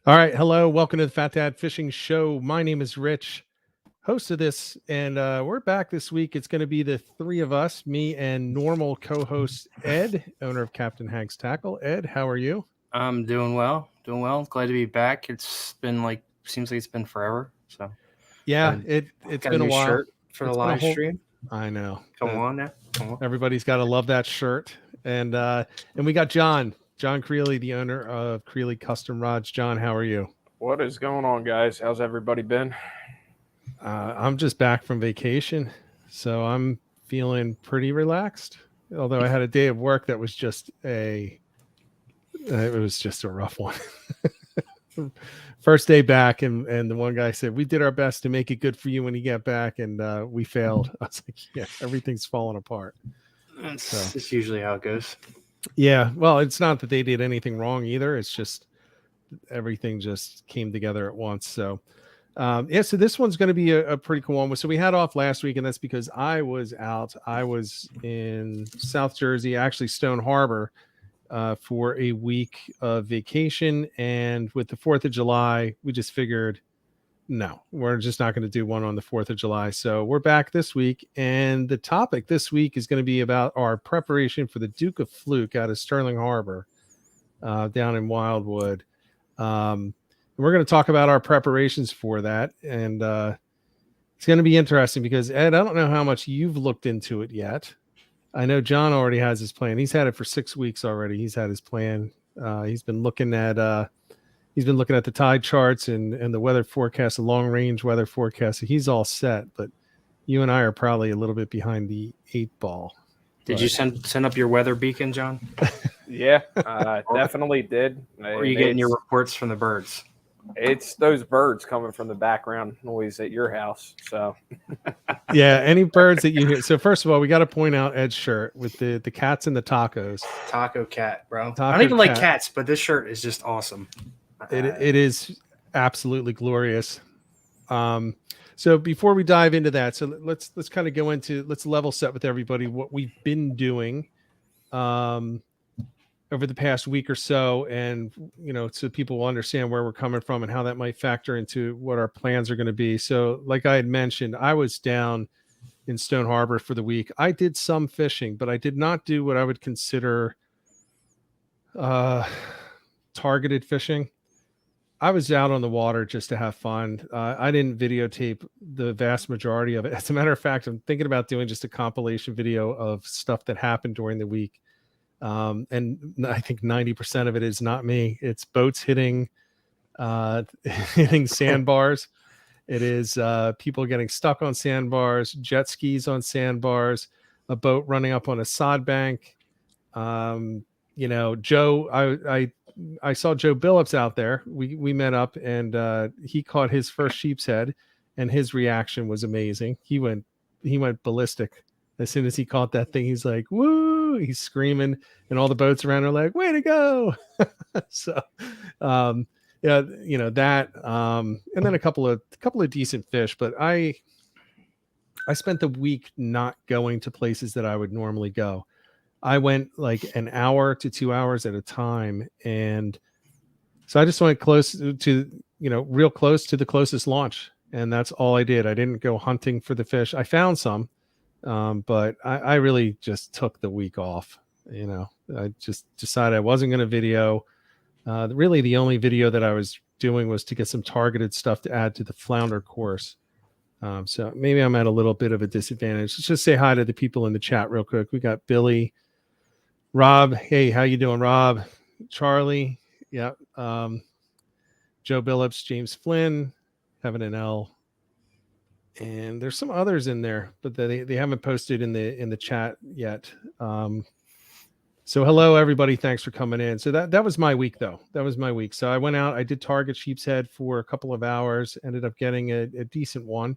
All right. Hello. Welcome to the Fat Dad Fishing Show. My name is Rich, host of this, and we're back this week. It's going to be the three of us, me and normal co-host Ed, owner of Captain Hank's Tackle. Ed, how are you? I'm doing well. Doing well. Glad to be back. It's been seems like it's been forever. So Yeah, got, it's got a been a new while. shirt for the It's been a live whole. stream. I know. Come on now. Come on. Everybody's got to love that shirt, and we got John Creeley, the owner of Creeley Custom Rods. John, how are you? What is going on, guys? How's everybody been? I'm just back from vacation, so I'm feeling pretty relaxed. Although I had a day of work that was just a rough one. First day back, and the one guy said, "We did our best to make it good for you when you get back," and we failed. I was like, "Yeah, everything's falling apart." That's usually how it goes. Yeah, well, it's not that they did anything wrong either. It's just everything just came together at once. So so this one's going to be a pretty cool one. So we had off last week, and that's because I was out. I was in South Jersey, actually Stone Harbor, for a week of vacation. And with the 4th of July, we just figured, no, we're just not going to do one on the 4th of July. So we're back this week. And the topic this week is going to be about our preparation for the Duke of Fluke out of Sterling Harbor, down in Wildwood. We're going to talk about our preparations for that. And it's going to be interesting because, Ed, I don't know how much you've looked into it yet. I know John already has his plan. He's had it for 6 weeks already. He's had his plan. He's been looking at the tide charts and the weather forecast, the long range weather forecast. So he's all set. But you and I are probably a little bit behind the 8-ball. Did you send up your weather beacon, John? Yeah, definitely did. Or are you getting your reports from the birds? It's those birds coming from the background noise at your house. So yeah, any birds that you hear. So first of all, we got to point out Ed's shirt with the cats and the tacos. Taco cat, bro. Taco I don't even cat. like cats, but this shirt is just awesome. It is absolutely glorious. So before we dive into that, so let's kind of go into, let's level set with everybody what we've been doing over the past week or so, and so people will understand where we're coming from and how that might factor into what our plans are going to be. So like I had mentioned, I was down in Stone Harbor for the week. I did some fishing, but I did not do what I would consider targeted fishing. I was out on the water just to have fun. I didn't videotape the vast majority of it. As a matter of fact, I'm thinking about doing just a compilation video of stuff that happened during the week. And I think 90% of it is not me. It's boats hitting sandbars. It is people getting stuck on sandbars, jet skis on sandbars, a boat running up on a sod bank. Joe, I saw Joe Billups out there. We met up, and he caught his first sheep's head, and his reaction was amazing. He went ballistic as soon as he caught that thing. He's like, "Woo!" He's screaming, and all the boats around are like, "Way to go!" So, that, and then a couple of decent fish. But I spent the week not going to places that I would normally go. I went like an hour to 2 hours at a time. And so I just went close to, real close to the closest launch. And that's all I did. I didn't go hunting for the fish. I found some, but I really just took the week off. I just decided I wasn't going to video. Really the only video that I was doing was to get some targeted stuff to add to the flounder course. So maybe I'm at a little bit of a disadvantage. Let's just say hi to the people in the chat real quick. We got Billy, Rob. Hey, how you doing, Rob? Charlie. Yeah. Joe Billups, James Flynn, Heaven and L. And there's some others in there, but they haven't posted in the chat yet. So hello, everybody. Thanks for coming in. So that was my week, though. That was my week. So I went out. I did target sheep's head for a couple of hours. Ended up getting a decent one.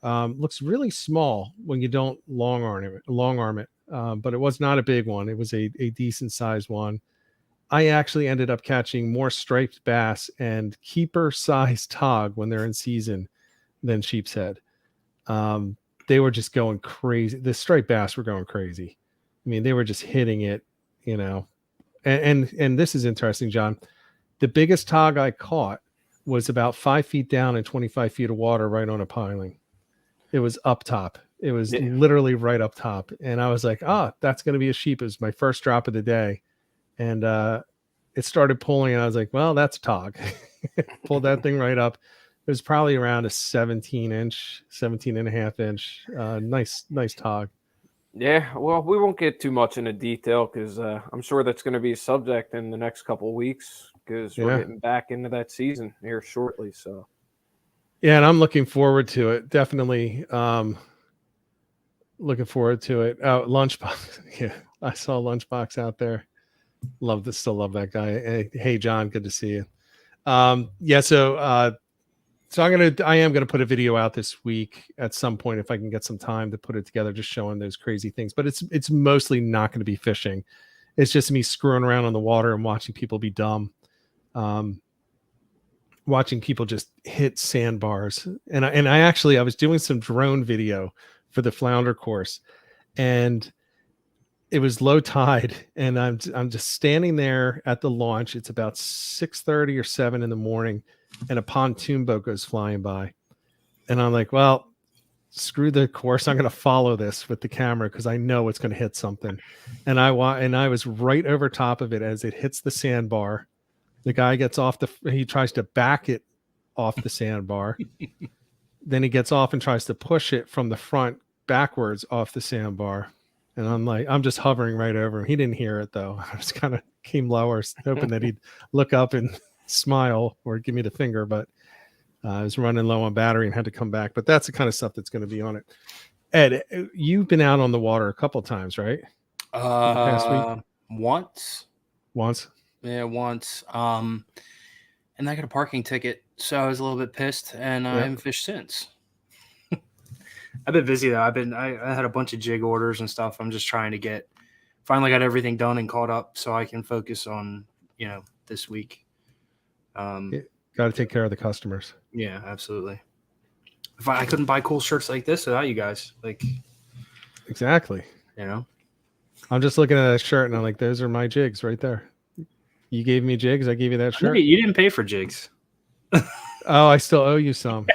Looks really small when you don't long arm it. But it was not a big one. It was a decent sized one. I actually ended up catching more striped bass and keeper sized tog when they're in season than sheep's head. They were just going crazy. The striped bass were going crazy. I mean, they were just hitting it, and this is interesting, John. The biggest tog I caught was about 5 feet down and 25 feet of water right on a piling. It was up top. It was literally right up top. And I was like, that's going to be a sheep. It was my first drop of the day. And it started pulling, and I was like, well, that's a tog. Pulled that thing right up. It was probably around a 17 and a half inch. Nice tog. Yeah, well, we won't get too much into detail because I'm sure that's going to be a subject in the next couple of weeks because we're getting back into that season here shortly. So, yeah, and I'm looking forward to it. Definitely looking forward to it. Oh, Lunchbox. Yeah, I saw Lunchbox out there. Still love that guy. Hey, John, good to see you. So I am gonna put a video out this week at some point if I can get some time to put it together, just showing those crazy things. But it's mostly not going to be fishing. It's just me screwing around on the water and watching people be dumb, watching people just hit sandbars. And I was doing some drone video for the flounder course, and it was low tide, and I'm just standing there at the launch. It's about 6:30 or 7 in the morning, and a pontoon boat goes flying by. And I'm like, well, screw the course. I'm going to follow this with the camera because I know it's going to hit something. And I was right over top of it as it hits the sandbar. The guy gets off he tries to back it off the sandbar. Then he gets off and tries to push it from the front backwards off the sandbar. And I'm just hovering right over him. He didn't hear it though. I just kind of came lower, hoping that he'd look up and smile or give me the finger. But I was running low on battery and had to come back. But that's the kind of stuff that's going to be on it. Ed, you've been out on the water a couple times, right? Past week? Once. Yeah, once. And I got a parking ticket, so I was a little bit pissed, and I haven't fished since. I've been busy though. I had a bunch of jig orders and stuff. I'm just trying to finally got everything done and caught up so I can focus on, this week. Got to take care of the customers. Yeah, absolutely. If I couldn't buy cool shirts like this without you guys, exactly. I'm just looking at that shirt and I'm like, those are my jigs right there. You gave me jigs. I gave you that shirt. You didn't pay for jigs. Oh, I still owe you some.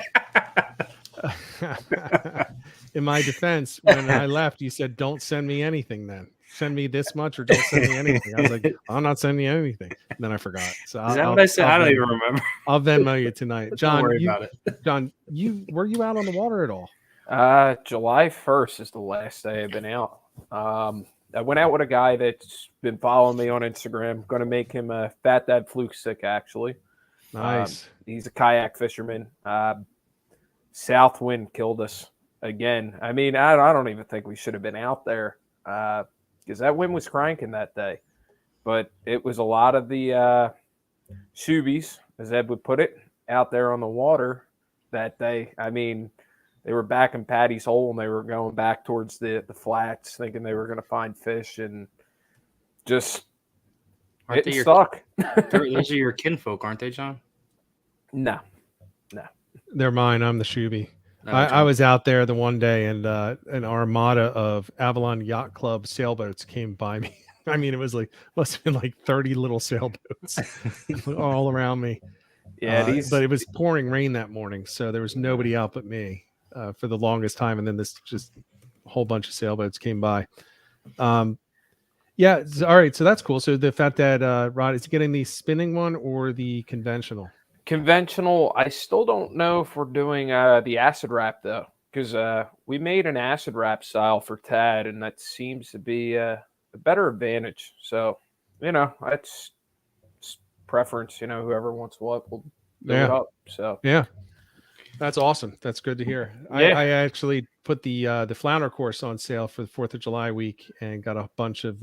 In my defense, when I left, you said, don't send me anything then. Send me this much or don't send me anything. I was like, I'm not sending you anything. And then I forgot. So is that what I said? I don't even remember. I'll Venmo you tonight. John, don't worry about it. John, were you out on the water at all? July 1st is the last day I've been out. I went out with a guy that's been following me on Instagram. Going to make him a Fat Dad Fluke stick, actually. Nice. He's a kayak fisherman. South wind killed us again. I mean, I don't even think we should have been out there because that wind was cranking that day. But it was a lot of the shoobies, as Ed would put it, out there on the water that day. I mean, they were back in Patty's Hole and they were going back towards the flats thinking they were going to find fish and just getting stuck. Those are your kinfolk, aren't they, John? No. They're mine. I'm the shoobie. I was out there the one day and an armada of Avalon Yacht Club sailboats came by me. I mean, it was must have been like 30 little sailboats all around me. Yeah, but it was pouring rain that morning, so there was nobody out but me for the longest time. And then this just whole bunch of sailboats came by. Yeah. All right. So that's cool. So the Fat Dad rod, is he getting the spinning one or the conventional? Conventional. I still don't know if we're doing the acid wrap though, because we made an acid wrap style for Tad, and that seems to be a better advantage. So, that's preference. Whoever wants what will do it up. So yeah, that's awesome. That's good to hear. Yeah. I actually put the flounder course on sale for the 4th of July week and got a bunch of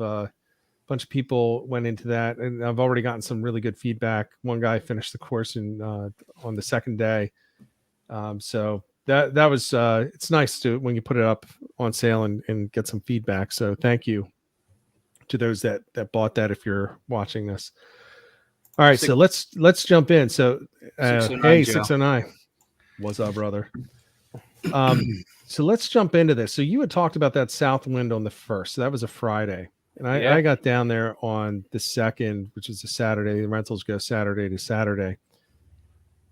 people went into that, and I've already gotten some really good feedback. One guy finished the course on the second day. So that was it's nice to when you put it up on sale and get some feedback. So thank you to those that bought that if you're watching this. All right, so let's jump in. So hey, 609. What's up, brother? So let's jump into this. So you had talked about that south wind on the 1st. So that was a Friday. And I got down there on the 2nd, which is a Saturday. The rentals go Saturday to Saturday.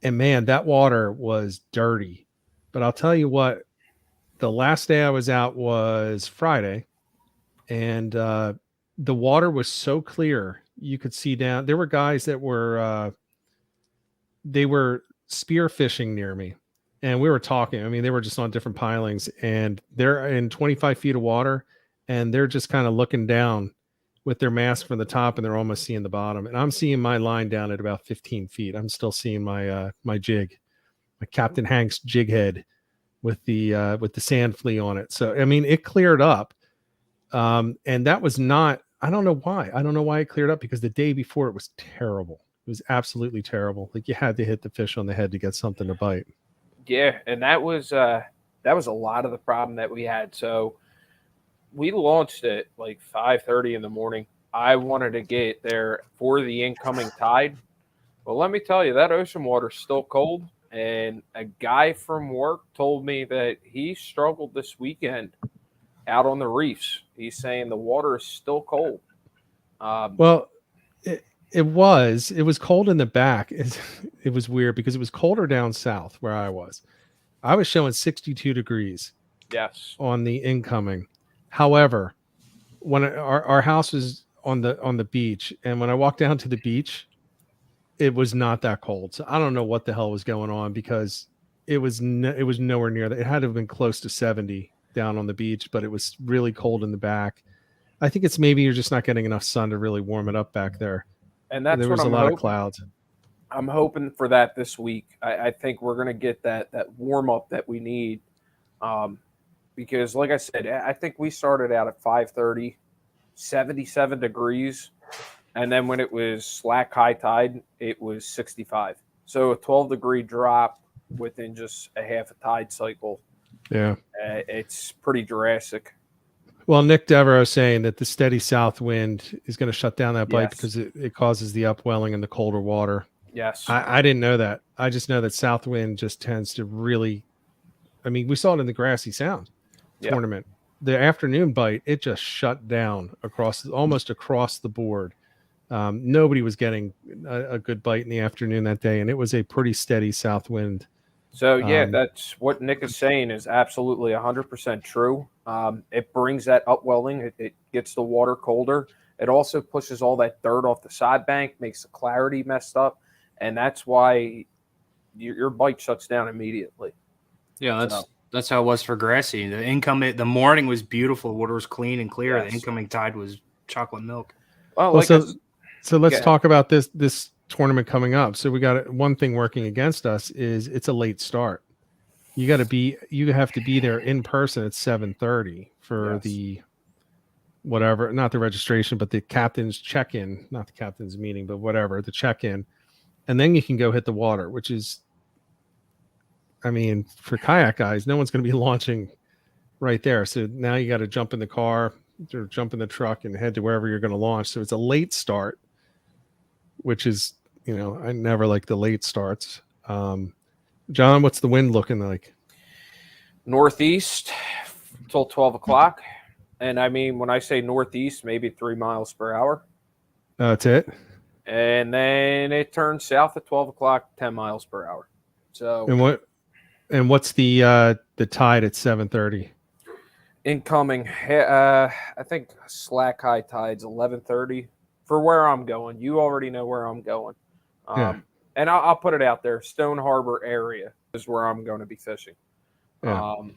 And man, that water was dirty. But I'll tell you what, the last day I was out was Friday, and the water was so clear you could see down. There were guys that were they were spear fishing near me, and we were talking. I mean, they were just on different pilings, and they're in 25 feet of water, and they're just kind of looking down with their mask from the top, and they're almost seeing the bottom. And I'm seeing my line down at about 15 feet. I'm still seeing my my jig, my Captain Hank's jig head with the sand flea on it. So I mean, it cleared up, and that was not. I don't know why. I don't know why it cleared up, because the day before it was terrible. It was absolutely terrible. Like, you had to hit the fish on the head to get something to bite. Yeah, and that was a lot of the problem that we had. So we launched at like 5:30 in the morning. I wanted to get there for the incoming tide. Well, let me tell you, that ocean water's still cold. And a guy from work told me that he struggled this weekend out on the reefs. He's saying the water is still cold. Well, it was cold in the back. It was weird because it was colder down south where I was. I was showing 62 degrees. Yes. On the incoming. However, when our house was on the beach, and when I walked down to the beach, it was not that cold. So I don't know what the hell was going on, because it was nowhere near that. It had to have been close to 70 down on the beach, but it was really cold in the back. I think it's maybe you're just not getting enough sun to really warm it up back there. And that's there was what I'm a lot hoping. Of clouds. I'm hoping for that this week. I think we're going to get that warm up that we need. Because like I said, I think we started out at 5:30, 77 degrees. And then when it was slack high tide, it was 65. So a 12-degree drop within just a half a tide cycle. Yeah. It's pretty drastic. Well, Nick Devereaux saying that the steady south wind is going to shut down that bite. Yes. Because it causes the upwelling in the colder water. Yes. I didn't know that. I just know that south wind just tends to really, I mean, we saw it in the Grassy Sound tournament. The afternoon bite, it just shut down almost across the board. Nobody was getting a good bite in the afternoon that day, and it was a pretty steady south wind. So, yeah, that's what Nick is saying is absolutely 100% true. It brings that upwelling. It gets the water colder. It also pushes all that dirt off the side bank, makes the clarity messed up, and that's why your bite shuts down immediately. Yeah, that's how it was for Grassy. The morning was beautiful. Water was clean and clear. Yes. The incoming tide was chocolate milk. Well, so let's talk about this tournament coming up. So we got one thing working against us is it's a late start. You have to be there in person at 7:30 for the whatever, not the registration, but the captain's check-in, not the captain's meeting, but whatever, the check-in. And then you can go hit the water, which is, I mean, for kayak guys, no one's going to be launching right there. So now you got to jump in the car or jump in the truck and head to wherever you're going to launch. So it's a late start, which is, I never like the late starts. John, what's the wind looking like? Northeast till 12 o'clock. And I mean, when I say northeast, maybe 3 miles per hour. That's it. And then it turns south at 12 o'clock, 10 miles per hour. So what's the tide at 7:30? Incoming, I think slack high tide's 11:30 for where I'm going. You already know where I'm going. And I'll put it out there. Stone Harbor area is where I'm going to be fishing. Ed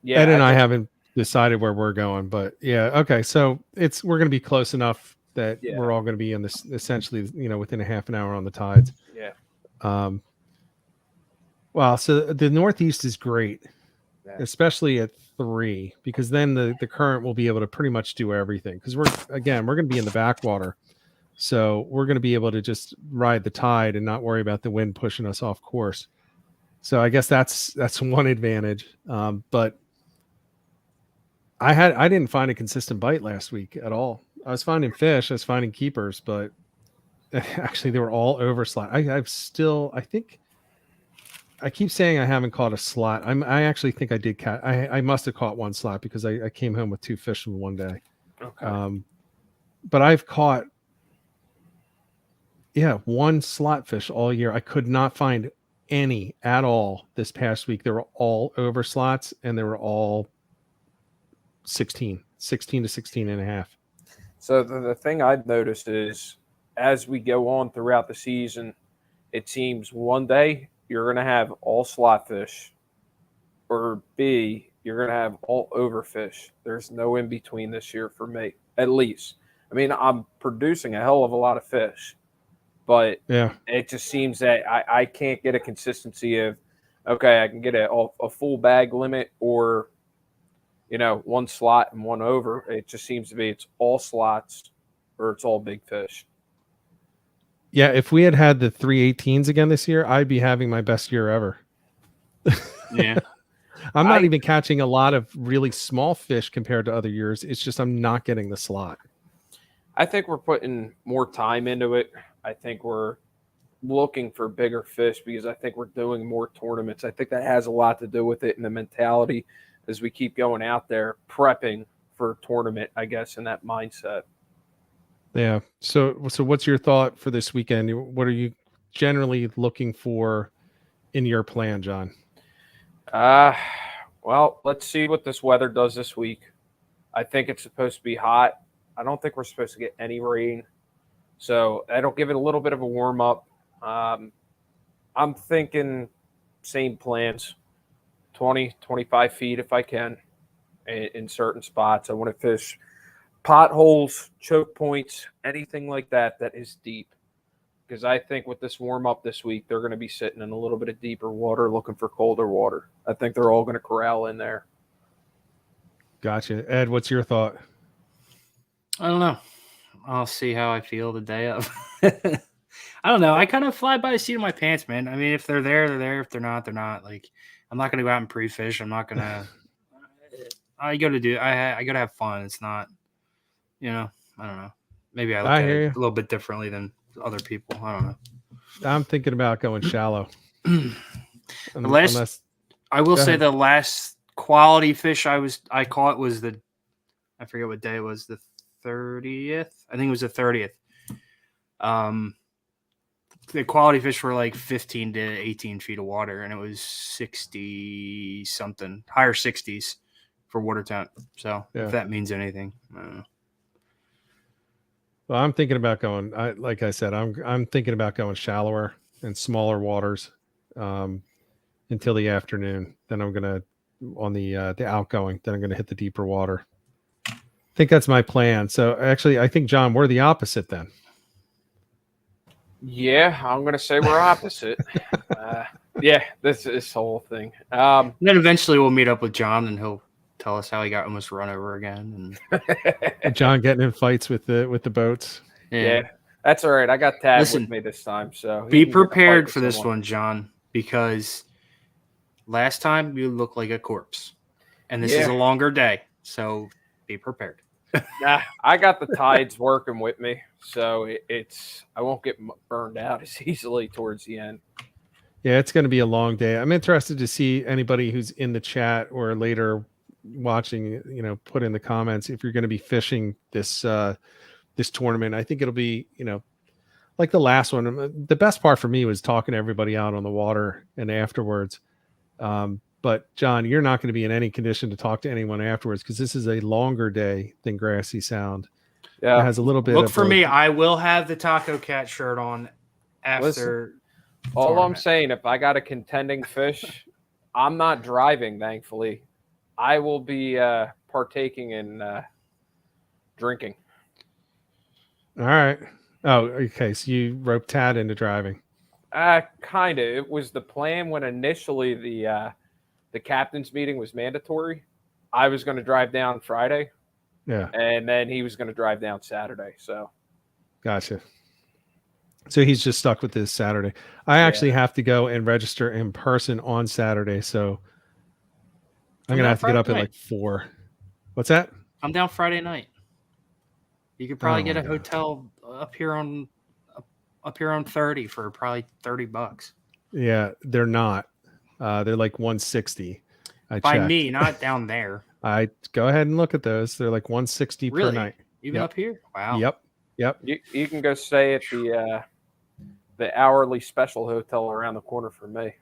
and I haven't decided where we're going, but okay. So we're going to be close enough that we're all going to be in this essentially, within a half an hour on the tides. Yeah. Wow. So the Northeast is great, especially at 3, because then the current will be able to pretty much do everything. Because we're going to be in the backwater. So we're going to be able to just ride the tide and not worry about the wind pushing us off course. So I guess that's one advantage. But I didn't find a consistent bite last week at all. I was finding fish, I was finding keepers, but actually they were all over slot. I think I keep saying I haven't caught a slot. I actually think I did catch. I must have caught one slot because I came home with 2 fish in one day. Okay. But I've caught, one slot fish all year. I could not find any at all this past week. They were all over slots, and they were all 16 to 16 and a half. So the thing I've noticed is as we go on throughout the season, it seems one day you're going to have all slot fish, or B, you're going to have all overfish. There's no in between this year for me, at least. I mean, I'm producing a hell of a lot of fish, but it just seems that I can't get a consistency of, okay, I can get a full bag limit or, one slot and one over. It just seems to be it's all slots or it's all big fish. Yeah, if we had the 318s again this year, I'd be having my best year ever. Yeah. I'm not even catching a lot of really small fish compared to other years. It's just I'm not getting the slot. I think we're putting more time into it. I think we're looking for bigger fish because I think we're doing more tournaments. I think that has a lot to do with it and the mentality as we keep going out there prepping for a tournament, I guess, in that mindset. Yeah. So what's your thought for this weekend? What are you generally looking for in your plan, John? Well, let's see what this weather does this week. I think it's supposed to be hot. I don't think we're supposed to get any rain. So that'll give it a little bit of a warm up. I'm thinking same plans, 20, 25 feet if I can in certain spots. I want to fish potholes, choke points, anything like that is deep. Because I think with this warm up this week, they're going to be sitting in a little bit of deeper water looking for colder water. I think they're all going to corral in there. Gotcha. Ed, what's your thought? I don't know. I'll see how I feel the day of. I don't know. I kind of fly by the seat of my pants, man. I mean, if they're there, they're there. If they're not, they're not. Like, I'm not going to go out and pre-fish. I'm not going to. I got to have fun. It's not, I don't know. Maybe I look at it a little bit differently than other people. I don't know. I'm thinking about going shallow. I will say the last quality fish I caught was I forget what day it was, the 30th. I think it was the 30th. The quality fish were like 15 to 18 feet of water, and it was 60 something, higher 60s for water temp. So if that means anything, I don't know. Well, I'm thinking about going. Like I said, I'm thinking about going shallower and smaller waters until the afternoon. Then I'm gonna on the outgoing. Then I'm gonna hit the deeper water. I think that's my plan. So actually, I think John, we're the opposite then. Yeah, I'm gonna say we're opposite. This whole thing. And then eventually we'll meet up with John, and he'll tell us how he got almost run over again. And John getting in fights with the boats. Yeah, that's all right. I got Tad with me this time, so be prepared for this one, John, because last time you looked like a corpse, and this is a longer day, so be prepared. Nah, I got the tides working with me, so I won't get burned out as easily towards the end. Yeah, it's going to be a long day. I'm interested to see anybody who's in the chat or later watching, put in the comments if you're going to be fishing this tournament. I think it'll be, like the last one. The best part for me was talking to everybody out on the water and afterwards. But John, you're not going to be in any condition to talk to anyone afterwards because this is a longer day than Grassy Sound. Yeah, it has a little bit. Look for me. I will have the Taco Cat shirt on after. All I'm saying, if I got a contending fish, I'm not driving. Thankfully, I will be partaking in drinking. All right. Oh, okay. So you roped Tad into driving. Kind of. It was the plan when initially the captain's meeting was mandatory. I was going to drive down Friday. Yeah. And then he was going to drive down Saturday. So. Gotcha. So he's just stuck with this Saturday. I actually have to go and register in person on Saturday. So I'm going to have to get up at like 4. What's that? I'm down Friday night. You could probably get a hotel up here on 30 for probably $30. Yeah, they're not. They're like 160. By me, not down there. I go ahead and look at those. They're like 160 per night. Even up here? Wow. Yep. You can go stay at the hourly special hotel around the corner from me.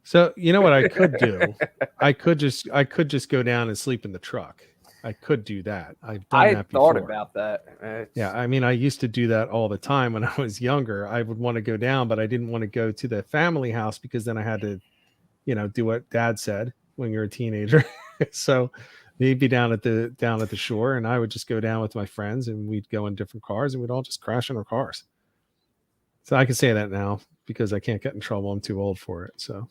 So you know what I could do? I could just go down and sleep in the truck. I could do that. I've done that before. I thought about that. Yeah, I mean, I used to do that all the time when I was younger. I would want to go down, but I didn't want to go to the family house because then I had to, do what Dad said when you're a teenager. So they'd be down at the shore, and I would just go down with my friends, and we'd go in different cars, and we'd all just crash in our cars. So I can say that now because I can't get in trouble. I'm too old for it. So.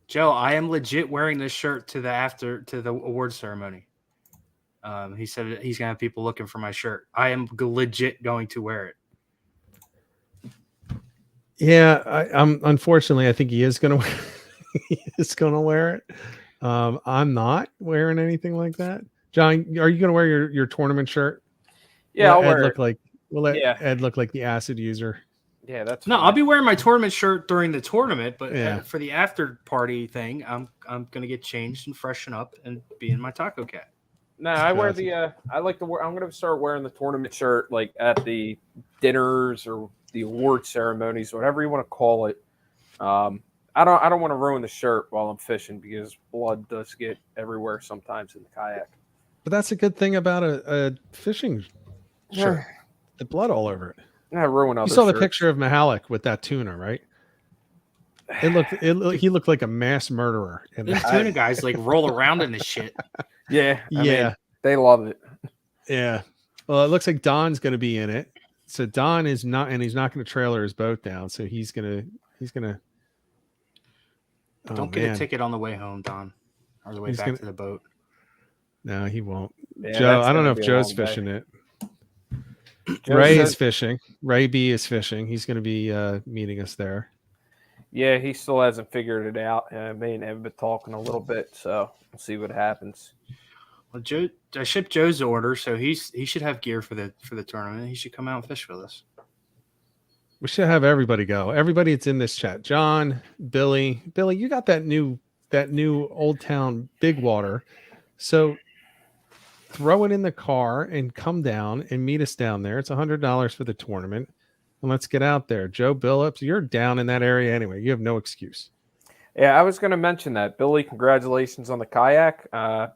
Joe, I am legit wearing this shirt to the award ceremony. He said he's gonna have people looking for my shirt. I am legit going to wear it. Yeah, I'm unfortunately I think he is gonna wear it. I'm not wearing anything like that. John, are you gonna wear your tournament shirt? Yeah, I'll wear it. Let Ed look like the acid user. Yeah, that's no. fine. I'll be wearing my tournament shirt during the tournament, but for the after party thing, I'm gonna get changed and freshen up and be in my taco cat. No, I wear I like to wear. I'm gonna start wearing the tournament shirt like at the dinners or the award ceremonies, whatever you want to call it. I don't want to ruin the shirt while I'm fishing because blood does get everywhere sometimes in the kayak. But that's a good thing about a fishing shirt. The blood all over it. I ruin other You saw shirts. the picture of Mahalik with that tuna, right? He looked like a mass murderer. And the tuna guys like roll around in this shit. Yeah. I mean, they love it. Yeah. Well, it looks like Don's going to be in it. So Don is not, and he's not going to trailer his boat down. So he's going to. Don't get a ticket on the way home, Don, or the way back to the boat. No, he won't. Yeah, Joe, I don't know if Joe's fishing it. Ray is fishing. Ray B is fishing. He's going to be meeting us there. Yeah, he still hasn't figured it out. Me and him have been talking a little bit, so we'll see what happens. Well, Joe, I shipped Joe's order, so he should have gear for the tournament. He should come out and fish with us. We should have everybody go. Everybody that's in this chat. John, Billy, you got that new Old Town Big Water. So throw it in the car and come down and meet us down there. It's $100 for the tournament. And let's get out there. Joe Billups, you're down in that area anyway. You have no excuse. Yeah, I was going to mention that. Billy, congratulations on the kayak.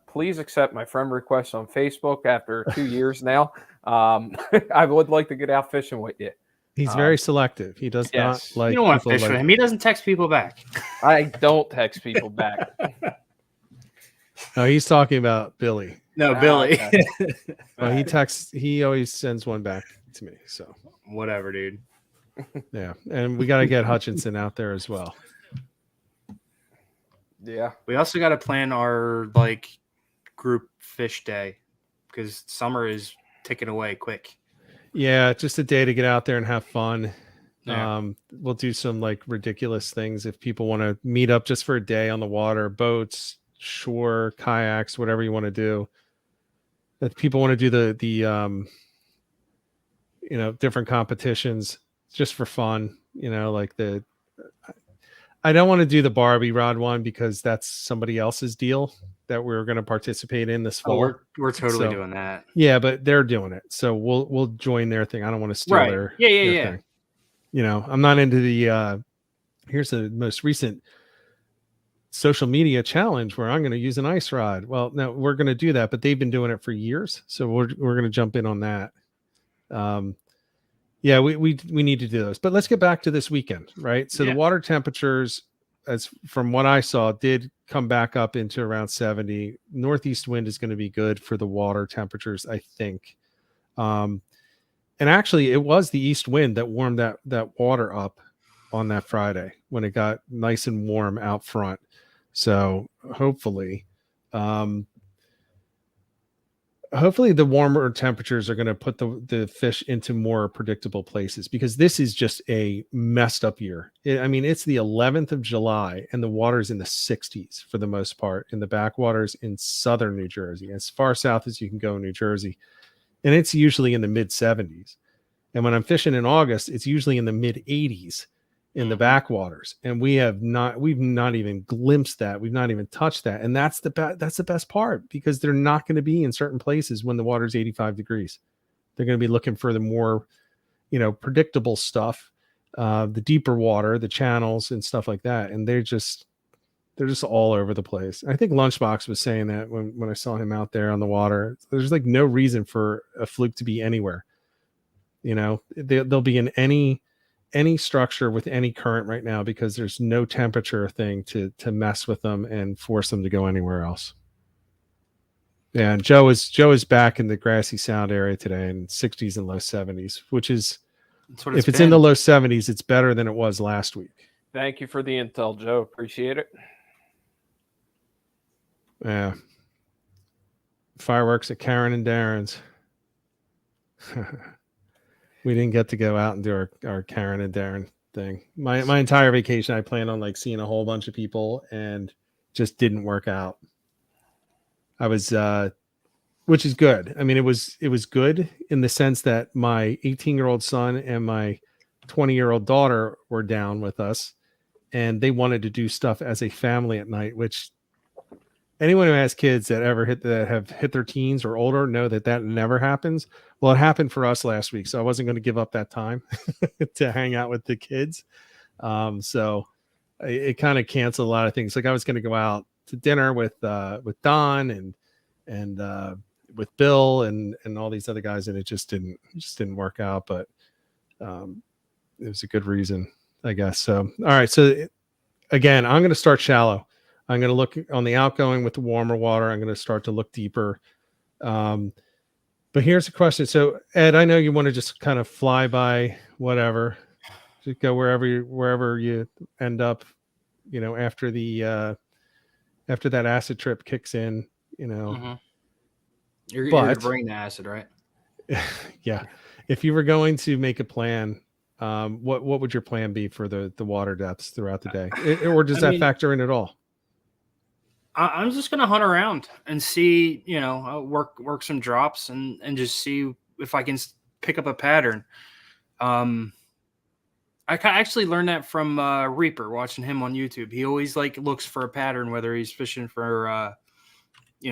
Please accept my friend request on Facebook after 2 years now. I would like to get out fishing with you. He's very selective. He does not like. You don't want to fish with him. He doesn't text people back. I don't text people back. No, he's talking about Billy. No, Billy. Okay. Well, he texts. He always sends one back to me. So whatever, dude. Yeah, and we got to get Hutchinson out there as well. Yeah. We also got to plan our group fish day because summer is ticking away quick. Yeah, just a day to get out there and have fun. Yeah. We'll do some ridiculous things if people want to meet up just for a day on the water, boats, shore, kayaks, whatever you want to do. If people want to do the different competitions just for fun, I don't want to do the Barbie rod one because that's somebody else's deal that we're going to participate in this fall. We're totally doing that. Yeah, but they're doing it, so we'll join their thing. I don't want to steal their thing. I'm not into the. Here's the most recent social media challenge where I'm going to use an ice rod. Well, no, we're going to do that, but they've been doing it for years, so we're going to jump in on that. Yeah, we need to do those. But let's get back to this weekend, right? So the water temperatures, as from what I saw, did come back up into around 70. Northeast wind is going to be good for the water temperatures, I think. And actually, it was the east wind that warmed that water up on that Friday when it got nice and warm out front. So hopefully the warmer temperatures are going to put the fish into more predictable places, because this is just a messed up year. It's the 11th of July and the water's in the 60s for the most part in the backwaters in southern New Jersey, as far south as you can go in New Jersey. And it's usually in the mid 70s. And when I'm fishing in August, it's usually in the mid 80s. in the backwaters, and we've not even glimpsed that. We've not even touched that. And that's the best part, because they're not going to be in certain places when the water's 85 degrees. They're going to be looking for the more, predictable stuff, the deeper water, the channels and stuff like that. And they're just all over the place. I think Lunchbox was saying that when I saw him out there on the water. There's like no reason for a fluke to be anywhere. They'll be in any structure with any current right now, because there's no temperature thing to mess with them and force them to go anywhere else. Yeah, and Joe is back in the Grassy Sound area today in 60s and low 70s, which is, if it's in the low 70s, it's better than it was last week. Thank you for the intel, Joe. Appreciate it. Yeah. Fireworks at Karen and Darren's. We didn't get to go out and do our Karen and Darren thing. My entire vacation, I planned on like seeing a whole bunch of people, and just didn't work out. I was, which is good. I mean, it was good in the sense that my 18-year-old son and my 20-year-old daughter were down with us, and they wanted to do stuff as a family at night, which anyone who has kids that have hit their teens or older know that never happens. Well, it happened for us last week, so I wasn't going to give up that time to hang out with the kids. So it kind of canceled a lot of things. Like I was going to go out to dinner with Don and with Bill and all these other guys, and it just didn't work out. But it was a good reason, I guess. So all right, so again, I'm going to start shallow. I'm going to look on the outgoing with the warmer water. I'm going to start to look deeper. But here's the question. So Ed, I know you want to just kind of fly by whatever, just go wherever you end up, after that acid trip kicks in, Mm-hmm. You're going to bring the acid, right? Yeah. If you were going to make a plan, what would your plan be for the water depths throughout the day? Or does that factor in at all? I'm just going to hunt around and see, work some drops and just see if I can pick up a pattern. I actually learned that from Reaper, watching him on YouTube. He always looks for a pattern, whether he's fishing for,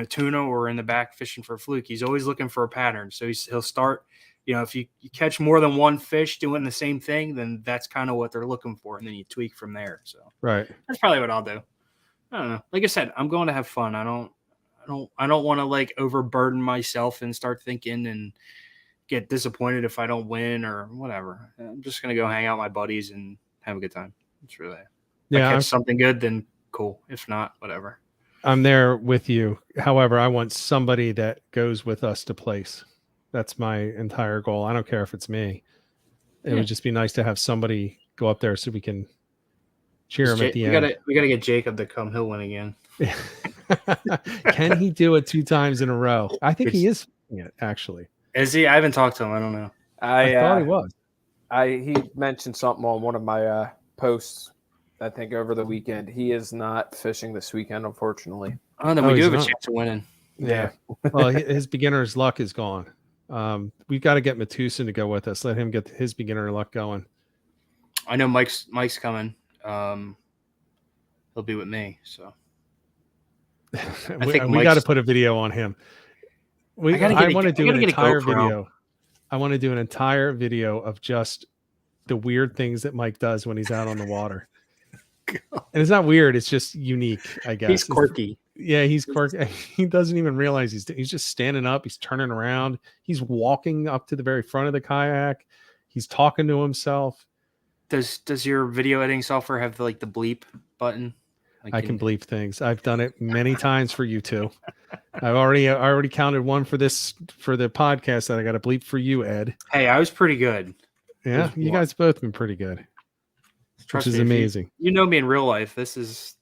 tuna or in the back fishing for fluke. He's always looking for a pattern. So he'll start, if you catch more than one fish doing the same thing, then that's kind of what they're looking for. And then you tweak from there. So right. That's probably what I'll do. I don't know. Like I said, I'm going to have fun. I don't want to overburden myself and start thinking and get disappointed if I don't win or whatever. I'm just going to go hang out with my buddies and have a good time. It's really, if I catch something good, then cool. If not, whatever. I'm there with you. However, I want somebody that goes with us to place. That's my entire goal. I don't care if it's me. It would just be nice to have somebody go up there so we can cheer him at the end. We gotta get Jacob to come. He'll win again. Can he do it 2 times in a row? I think he is actually. Is he? I haven't talked to him. I don't know. I thought he was. He mentioned something on one of my posts, I think, over the weekend. He is not fishing this weekend, unfortunately. Oh, then we do have a chance of winning. Yeah. Well, his beginner's luck is gone. We've got to get Matusin to go with us. Let him get his beginner luck going. I know Mike's coming. He'll be with me. So we got to put a video on him. I want to do an entire video. I want to do an entire video of just the weird things that Mike does when he's out on the water. And it's not weird. It's just unique, I guess. He's quirky. He's quirky. He doesn't even realize he's just standing up. He's turning around. He's walking up to the very front of the kayak. He's talking to himself. Does your video editing software have the bleep button? I can bleep things. I've done it many times for you two. I already counted one for the podcast that I got to bleep for you, Ed. Hey, I was pretty good. Yeah, you guys both been pretty good. Which is amazing. You know me in real life. This is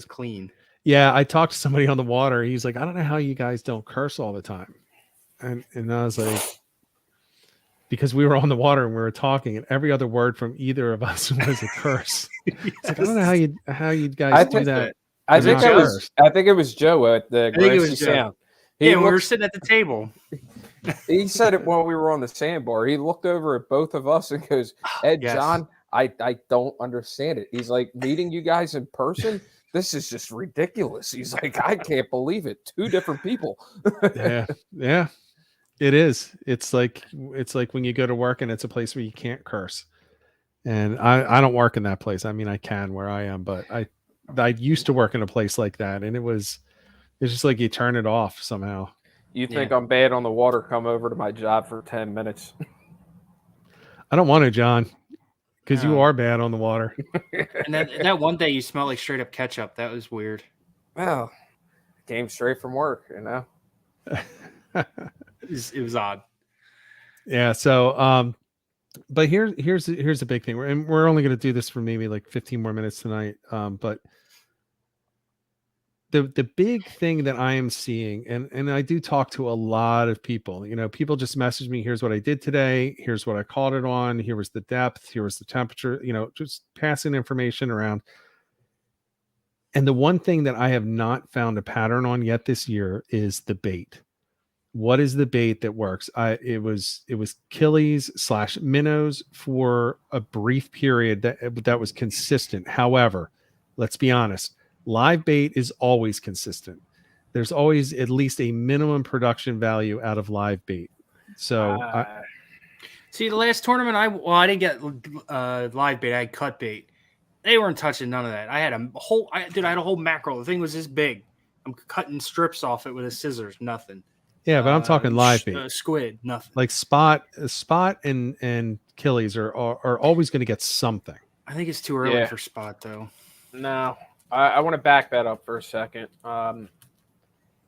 clean. Yeah, I talked to somebody on the water. He's like, I don't know how you guys don't curse all the time. And I was like, because we were on the water and we were talking, and every other word from either of us was a curse. Like, I don't know how you guys do that. I think it was Joe at the Grassy Sound. We were sitting at the table. He said it while we were on the sandbar. He looked over at both of us and goes, Ed, yes. John, I don't understand it. He's like, meeting you guys in person, this is just ridiculous. He's like, I can't believe it. 2 different people. Yeah. It is. It's like when you go to work and it's a place where you can't curse. And I don't work in that place. I mean, I can where I am, but I used to work in a place like that, and it's just like you turn it off somehow. You think I'm bad on the water? Come over to my job for 10 minutes. I don't want to, John, because you are bad on the water. And that one day you smelled like straight up ketchup. That was weird. Well, came straight from work, you know. It was odd. Yeah. So, but here's a big thing, and we're only going to do this for maybe like 15 more minutes tonight. But the big thing that I am seeing, and I do talk to a lot of people, people just message me, here's what I did today, here's what I caught it on, here was the depth, here was the temperature, just passing information around. And the one thing that I have not found a pattern on yet this year is the bait. What is the bait that works? It was Killies / minnows for a brief period that was consistent. However, let's be honest, live bait is always consistent. There's always at least a minimum production value out of live bait. So see, the last tournament I didn't get live bait. I had cut bait. They weren't touching none of that. I had a whole mackerel. The thing was this big. I'm cutting strips off it with a scissors. Nothing. Yeah, but I'm talking live bait. Squid, nothing. Like spot and Killies are always going to get something. I think it's too early for spot though. No, I want to back that up for a second.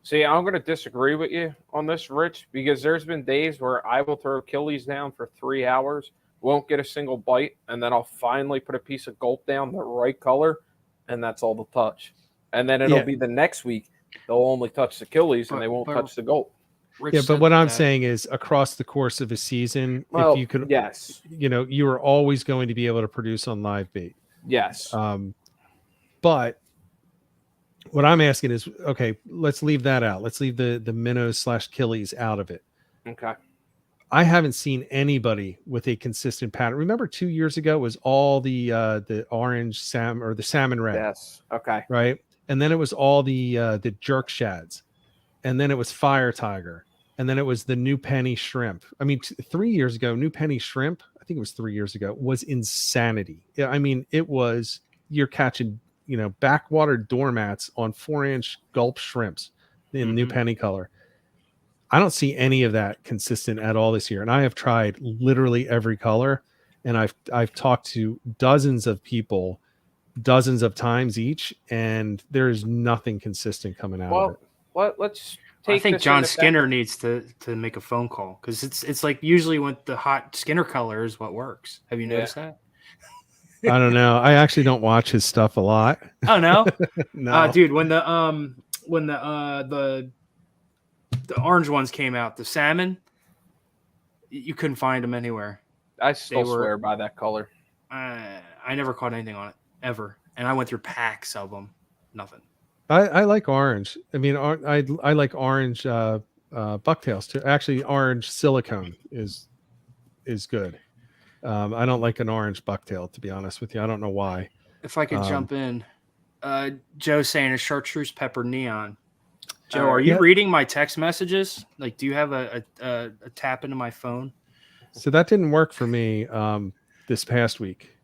See, I'm going to disagree with you on this, Rich, because there's been days where I will throw Killies down for 3 hours, won't get a single bite, and then I'll finally put a piece of gulp down the right color, and that's all they'll touch. And then it'll be the next week they'll only touch the Killies and they won't touch the gulp. Rich but what I'm saying is across the course of a season, if you could, you are always going to be able to produce on live bait. Yes. But what I'm asking is, okay, let's leave that out. Let's leave the minnows / Killies out of it. Okay. I haven't seen anybody with a consistent pattern. Remember 2 years ago was all the orange salmon or the salmon red. Yes. Okay. Right. And then it was all the jerk shads. And then it was fire tiger. And then it was the new penny shrimp. I mean, 3 years ago, new penny shrimp, I think it was 3 years ago, was insanity. Yeah, I mean, it was, you're catching, backwater doormats on 4-inch gulp shrimps in new penny color. I don't see any of that consistent at all this year. And I have tried literally every color. And I've talked to dozens of people, dozens of times each, and there is nothing consistent coming out of it. Let's I think John Skinner needs to make a phone call because it's like usually when the hot Skinner color is what works. Have you noticed that? I don't know. I actually don't watch his stuff a lot. Oh no, no, dude. When the orange ones came out, the salmon, you couldn't find them anywhere. I still swear by that color. I never caught anything on it ever, and I went through packs of them. Nothing. I like orange. I mean, I like orange bucktails too. Actually, orange silicone is good. I don't like an orange bucktail, to be honest with you. I don't know why. If I could jump in, Joe's saying a chartreuse pepper neon. Joe, are you reading my text messages? Like, do you have a tap into my phone? So that didn't work for me this past week.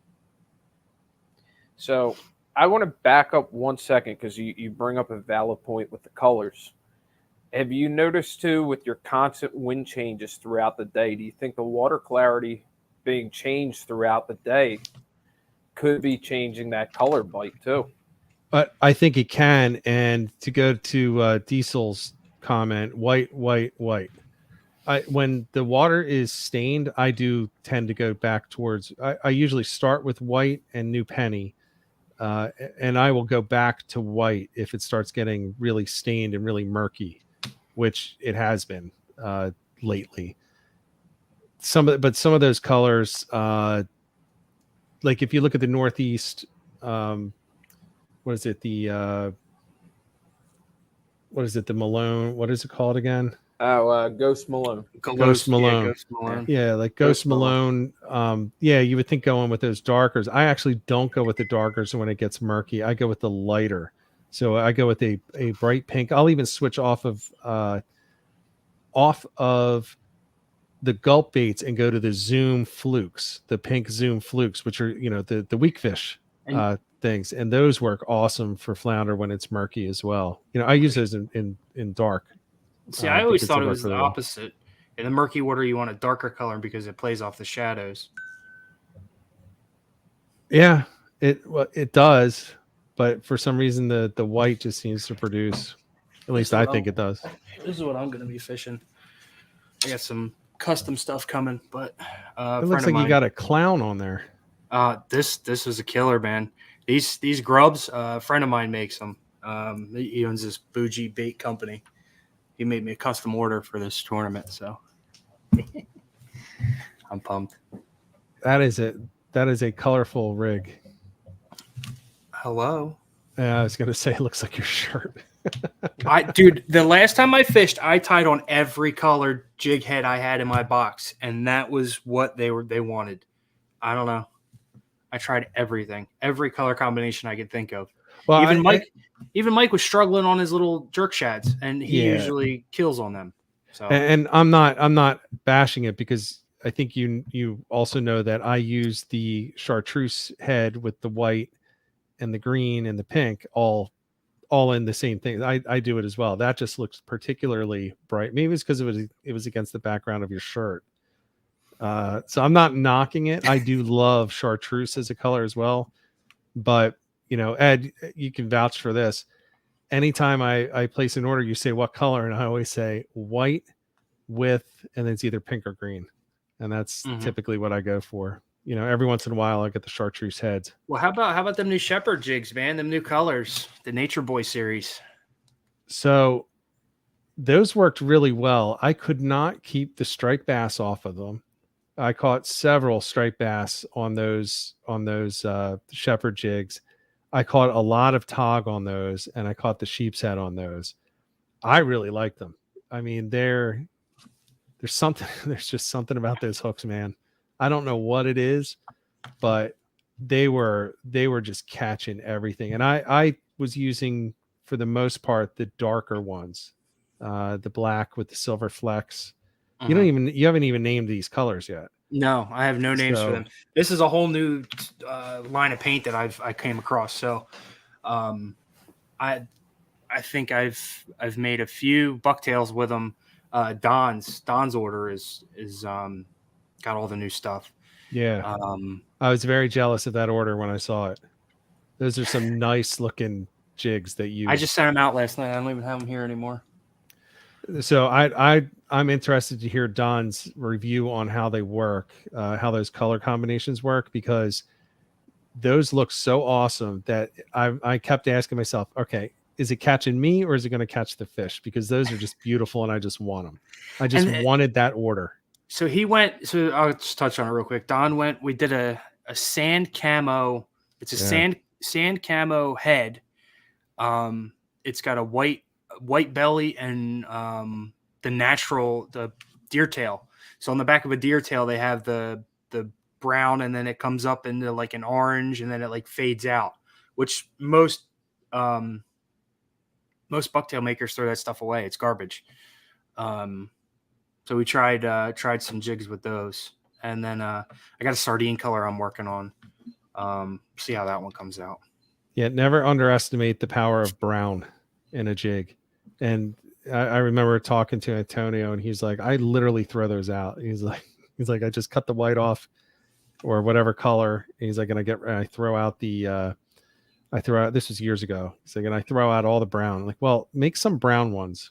So I want to back up 1 second because you bring up a valid point with the colors. Have you noticed too with your constant wind changes throughout the day? Do you think the water clarity being changed throughout the day could be changing that color bite too? But I think it can. And to go to Diesel's comment, white. When the water is stained, I do tend to go back towards. I usually start with white and new penny. And I will go back to white if it starts getting really stained and really murky, which it has been lately. Some of those colors, like if you look at the Northeast, what is it? The Malone? What is it called again? Oh, Ghost Malone. Ghost Malone. Yeah, Ghost Malone. Yeah, like Ghost Malone. Yeah, you would think going with those darkers. I actually don't go with the darkers when it gets murky. I go with the lighter. So I go with a bright pink. I'll even switch off of the gulp baits and go to the Zoom flukes, the pink Zoom flukes, which are, the weak fish things. And those work awesome for flounder when it's murky as well. I use those in dark. See, I always thought it was the opposite. In the murky water, you want a darker color because it plays off the shadows. Yeah, it does. But for some reason, the white just seems to produce. At least I think it does. This is what I'm going to be fishing. I got some custom stuff coming, but it looks like you got a clown on there. This is a killer, man. These grubs, a friend of mine makes them. He owns this bougie bait company. He made me a custom order for this tournament, so I'm pumped. That is a colorful rig. Hello. I was gonna say it looks like your shirt. Dude, the last time I fished, I tied on every colored jig head I had in my box, and that was what they wanted. I don't know. I tried everything, every color combination I could think of. Well, even Mike was struggling on his little jerk shads, and he usually kills on them. So, and I'm not bashing it because I think you also know that I use the chartreuse head with the white and the green and the pink all in the same thing. I do it as well. That just looks particularly bright. Maybe it's because it was against the background of your shirt. So I'm not knocking it. I do love chartreuse as a color as well. But, Ed, you can vouch for this. Anytime I place an order, you say what color, and I always say white with, and it's either pink or green. And that's typically what I go for. Every once in a while I get the chartreuse heads. Well, how about them new Shepherd jigs, man? Them new colors, the Nature Boy series. So those worked really well. I could not keep the striped bass off of them. I caught several striped bass on those Shepherd jigs. I caught a lot of tog on those, and I caught the sheep's head on those. I really like them. I mean, there's just something about those hooks, man. I don't know what it is, but they were just catching everything. And I was using, for the most part, the darker ones, the black with the silver flecks. You haven't even named these colors yet. No, I have no names for them. This is a whole new line of paint that I came across. So, I think I've made a few bucktails with them. Don's order is got all the new stuff. Yeah. I was very jealous of that order when I saw it. Those are some nice looking jigs that I just sent them out last night. I don't even have them here anymore. So I'm interested to hear Don's review on how they work, how those color combinations work, because those look so awesome that I kept asking myself, okay, is it catching me or is it going to catch the fish? Because those are just beautiful and I just want them. I just wanted that order. So I'll just touch on it real quick. Don we did a sand camo. It's a sand camo head. It's got a white belly and the deer tail. So on the back of a deer tail, they have the brown, and then it comes up into like an orange, and then it like fades out, which most bucktail makers throw that stuff away. It's garbage. So we tried some jigs with those, and then I got a sardine color I'm working on. See how that one comes out. Yeah, never underestimate the power of brown in a jig. And I remember talking to Antonio, and he's like, I literally throw those out. He's like, I just cut the white off or whatever color. And he's like, I throw out this was years ago. He's like, and I throw out all the brown. I'm like, well, make some brown ones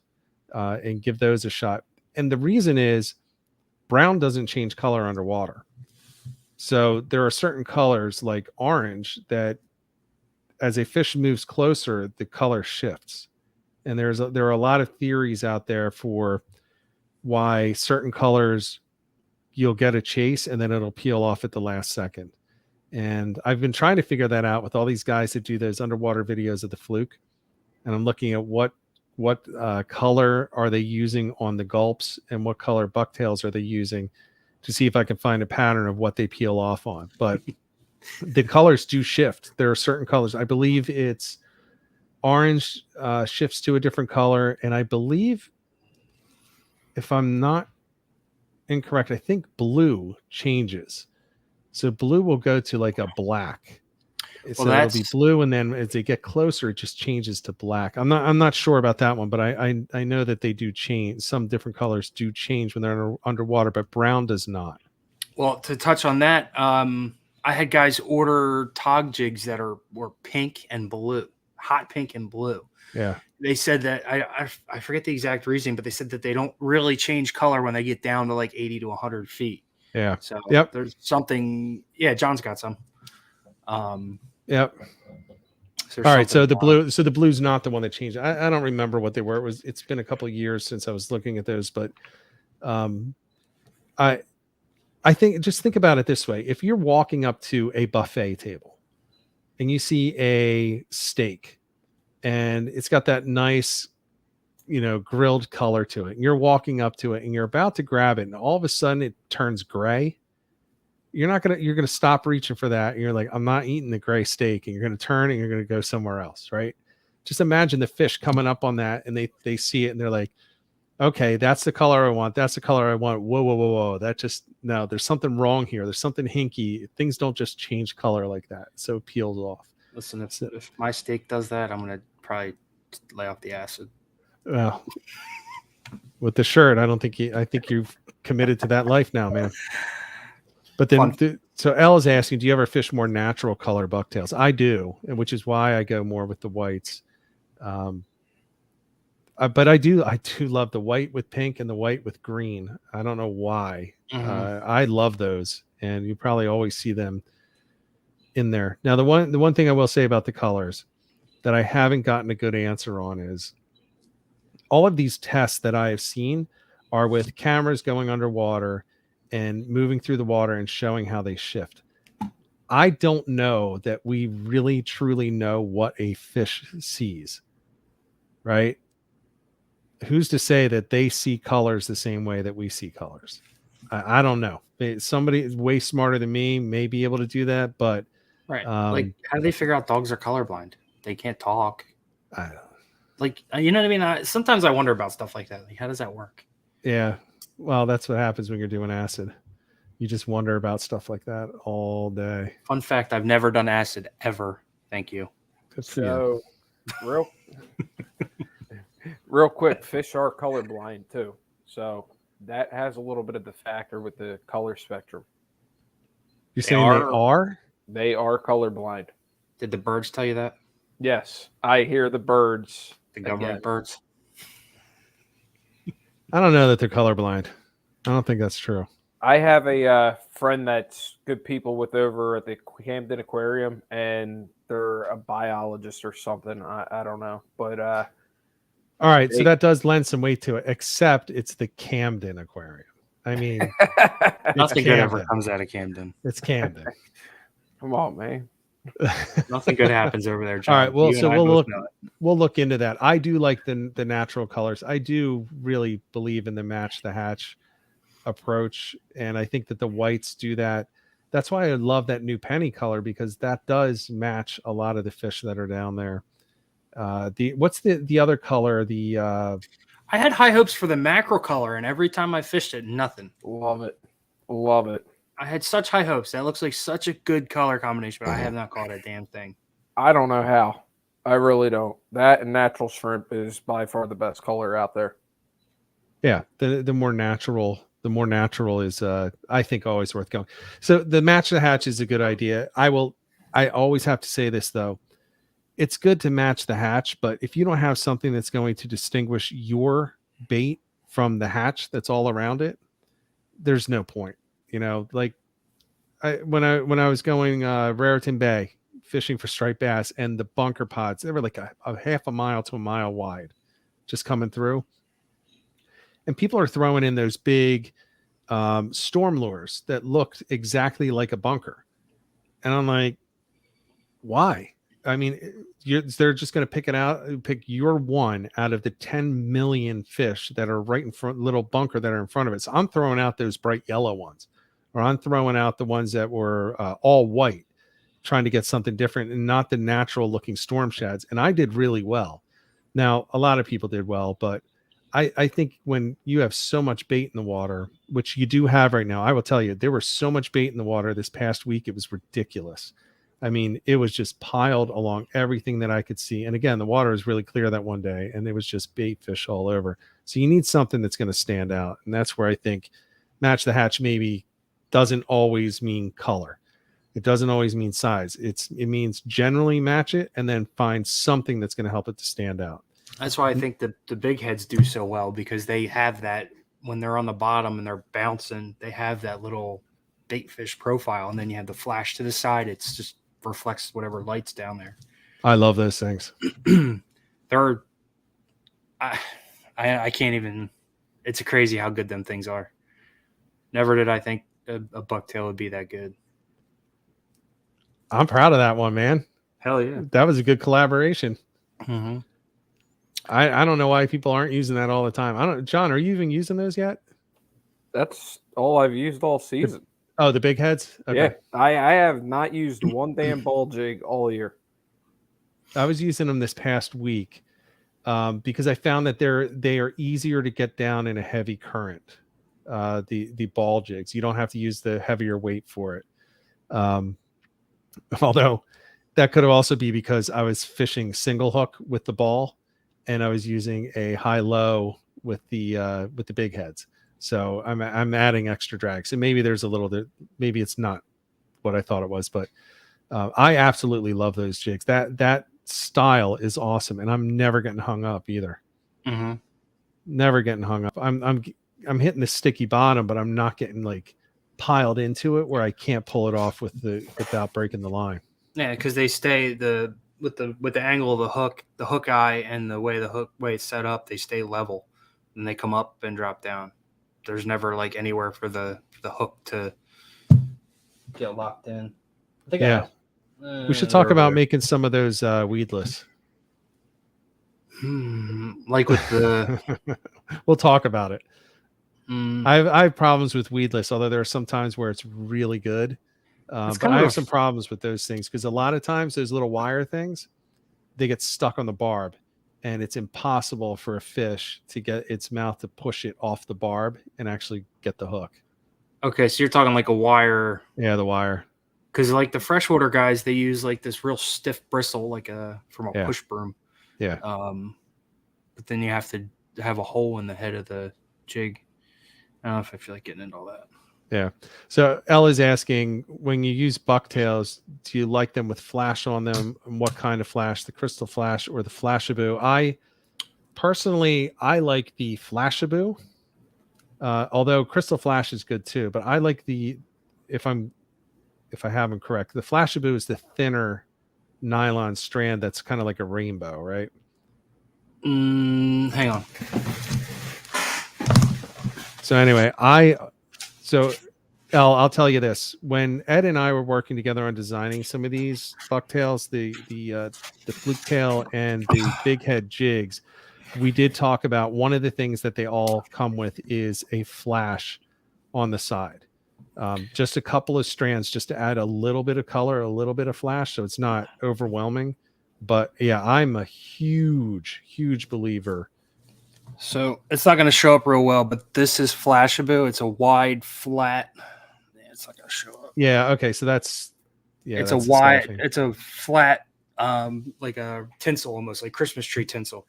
and give those a shot. And the reason is brown doesn't change color underwater. So there are certain colors like orange that as a fish moves closer, the color shifts. And there are a lot of theories out there for why certain colors you'll get a chase and then it'll peel off at the last second. And I've been trying to figure that out with all these guys that do those underwater videos of the fluke. And I'm looking at what what color are they using on the gulps and what color bucktails are they using to see if I can find a pattern of what they peel off on. But the colors do shift. There are certain colors. I believe it's orange shifts to a different color. And I believe, if I'm not incorrect, I think blue changes. So blue will go to like a black. So it'll be blue, and then as they get closer, it just changes to black. I'm not sure about that one, but I know that they do change. Some different colors do change when they're underwater, but brown does not. Well, to touch on that, I had guys order tog jigs that were pink and blue, hot pink and blue. Yeah. They said that I forget the exact reason, but they said that they don't really change color when they get down to like 80 to 100 feet. Yeah. So there's something. Yeah, John's got some. Yep. All right. So the blue's not the one that changed. I don't remember what they were. It's been a couple of years since I was looking at those, but I think, just think about it this way. If you're walking up to a buffet table and you see a steak and it's got that nice, grilled color to it, and you're walking up to it and you're about to grab it, and all of a sudden it turns gray, you're going to stop reaching for that. And you're like, I'm not eating the gray steak, and you're going to turn and you're going to go somewhere else. Right. Just imagine the fish coming up on that, and they see it and they're like, okay, that's the color I want. That's the color I want. Whoa. No, there's something wrong here. There's something hinky. Things don't just change color like that. So it peels off. Listen, if my steak does that, I'm going to probably lay off the acid. Well, with the shirt, I think you've committed to that life now, man. But then, so Elle is asking, do you ever fish more natural color bucktails? I do, and which is why I go more with the whites. But I do love the white with pink and the white with green. I don't know why. Mm-hmm. I love those, and you probably always see them in there. Now, the one thing I will say about the colors that I haven't gotten a good answer on is all of these tests that I have seen are with cameras going underwater and moving through the water and showing how they shift. I don't know that we really truly know what a fish sees, right? Who's to say that they see colors the same way that we see colors? I don't know. Somebody way smarter than me may be able to do that, but right. Like, how do they figure out dogs are colorblind? They can't talk. I don't know. Like, you know what I mean? Sometimes I wonder about stuff like that. Like, how does that work? Yeah. Well, that's what happens when you're doing acid. You just wonder about stuff like that all day. Fun fact, I've never done acid ever. Thank you. Good for you. Real quick, fish are colorblind too. So that has a little bit of the factor with the color spectrum. You're saying they are? They are colorblind. Did the birds tell you that? Yes. I hear the birds. The government birds. I don't know that they're colorblind. I don't think that's true. I have a friend that's good people with over at the Camden Aquarium, and they're a biologist or something. I don't know. But all right, so that does lend some weight to it, except it's the Camden Aquarium. I mean, nothing good ever comes out of Camden. It's Camden. Come on, man. Nothing good happens over there, John. All right, well, so we'll look into that. I do like the natural colors. I do really believe in the match the hatch approach, and I think that the whites do that. That's why I love that new penny color, because that does match a lot of the fish that are down there. What's the other color? I had high hopes for the mackerel color, and every time I fished it, nothing. Love it. I had such high hopes. That looks like such a good color combination, but I have not caught a damn thing. I don't know how. I really don't. That and natural shrimp is by far the best color out there. Yeah, the more natural is I think always worth going. So the match the hatch is a good idea. I always have to say this though. It's good to match the hatch, but if you don't have something that's going to distinguish your bait from the hatch that's all around it, there's no point. Like when I was going Raritan Bay fishing for striped bass, and the bunker pods, they were like a half a mile to a mile wide, just coming through. And people are throwing in those big storm lures that looked exactly like a bunker. And I'm like, why? I mean, they're just going to pick your one out of the 10 million fish that are right in front, little bunker that are in front of it. So I'm throwing out those bright yellow ones, or I'm throwing out the ones that were all white, trying to get something different and not the natural looking storm shads. And I did really well. Now, a lot of people did well, but I think when you have so much bait in the water, which you do have right now, I will tell you, there was so much bait in the water this past week. It was ridiculous. I mean, it was just piled along everything that I could see. And again, the water was really clear that one day, and it was just bait fish all over. So you need something that's going to stand out. And that's where I think match the hatch maybe doesn't always mean color. It doesn't always mean size. It means generally match it and then find something that's going to help it to stand out. That's why I think the big heads do so well, because they have that when they're on the bottom and they're bouncing, they have that little bait fish profile, and then you have the flash to the side. It's just reflects whatever light's down there. I love those things. I can't even. It's crazy how good them things are. Never did I think a bucktail would be that good. I'm proud of that one, man. Hell yeah, that was a good collaboration. Mm-hmm. I don't know why people aren't using that all the time. John, are you even using those yet? That's all I've used all season. The big heads? Okay. Yeah, I have not used one damn ball jig all year. I was using them this past week because I found that they are easier to get down in a heavy current. The ball jigs, you don't have to use the heavier weight for it. Although that could also be because I was fishing single hook with the ball, and I was using a high-low with the big heads. So I'm adding extra drag. So maybe there's a little bit, maybe it's not what I thought it was, but I absolutely love those jigs. That style is awesome, and I'm never getting hung up either. Mm-hmm. Never getting hung up. I'm hitting the sticky bottom, but I'm not getting like piled into it where I can't pull it off without breaking the line. Yeah, because they stay with the angle of the hook eye, and the way it's set up, they stay level, and they come up and drop down. There's never like anywhere for the hook to get locked in. We should talk about making some of those weedless. Like with the we'll talk about it. I have problems with weedless, although there are some times where it's really good. But I have some problems with those things because a lot of times those little wire things, they get stuck on the barb, and it's impossible for a fish to get its mouth to push it off the barb and actually get the hook. Okay, so you're talking like a wire. Yeah, the wire. Because like the freshwater guys, they use like this real stiff bristle, like from a push broom. Yeah. But then you have to have a hole in the head of the jig. I don't know if I feel like getting into all that. Yeah. So Ella's asking, when you use bucktails, do you like them with flash on them? And what kind of flash, the crystal flash or the flashaboo? I personally like the flashaboo, although crystal flash is good too. But I like if I have them correct, the flashaboo is the thinner nylon strand that's kind of like a rainbow, right? Hang on. So anyway, I'll tell you this. When Ed and I were working together on designing some of these bucktails, the fluke tail and the big head jigs, we did talk about one of the things that they all come with is a flash on the side. Just a couple of strands just to add a little bit of color, a little bit of flash, so it's not overwhelming. But yeah, I'm a huge, huge believer. So it's not going to show up real well, but this is flashaboo. It's a wide, flat. Yeah, it's not going to show up. Yeah. Okay. So it's a wide. It's a flat, like a tinsel, almost like Christmas tree tinsel.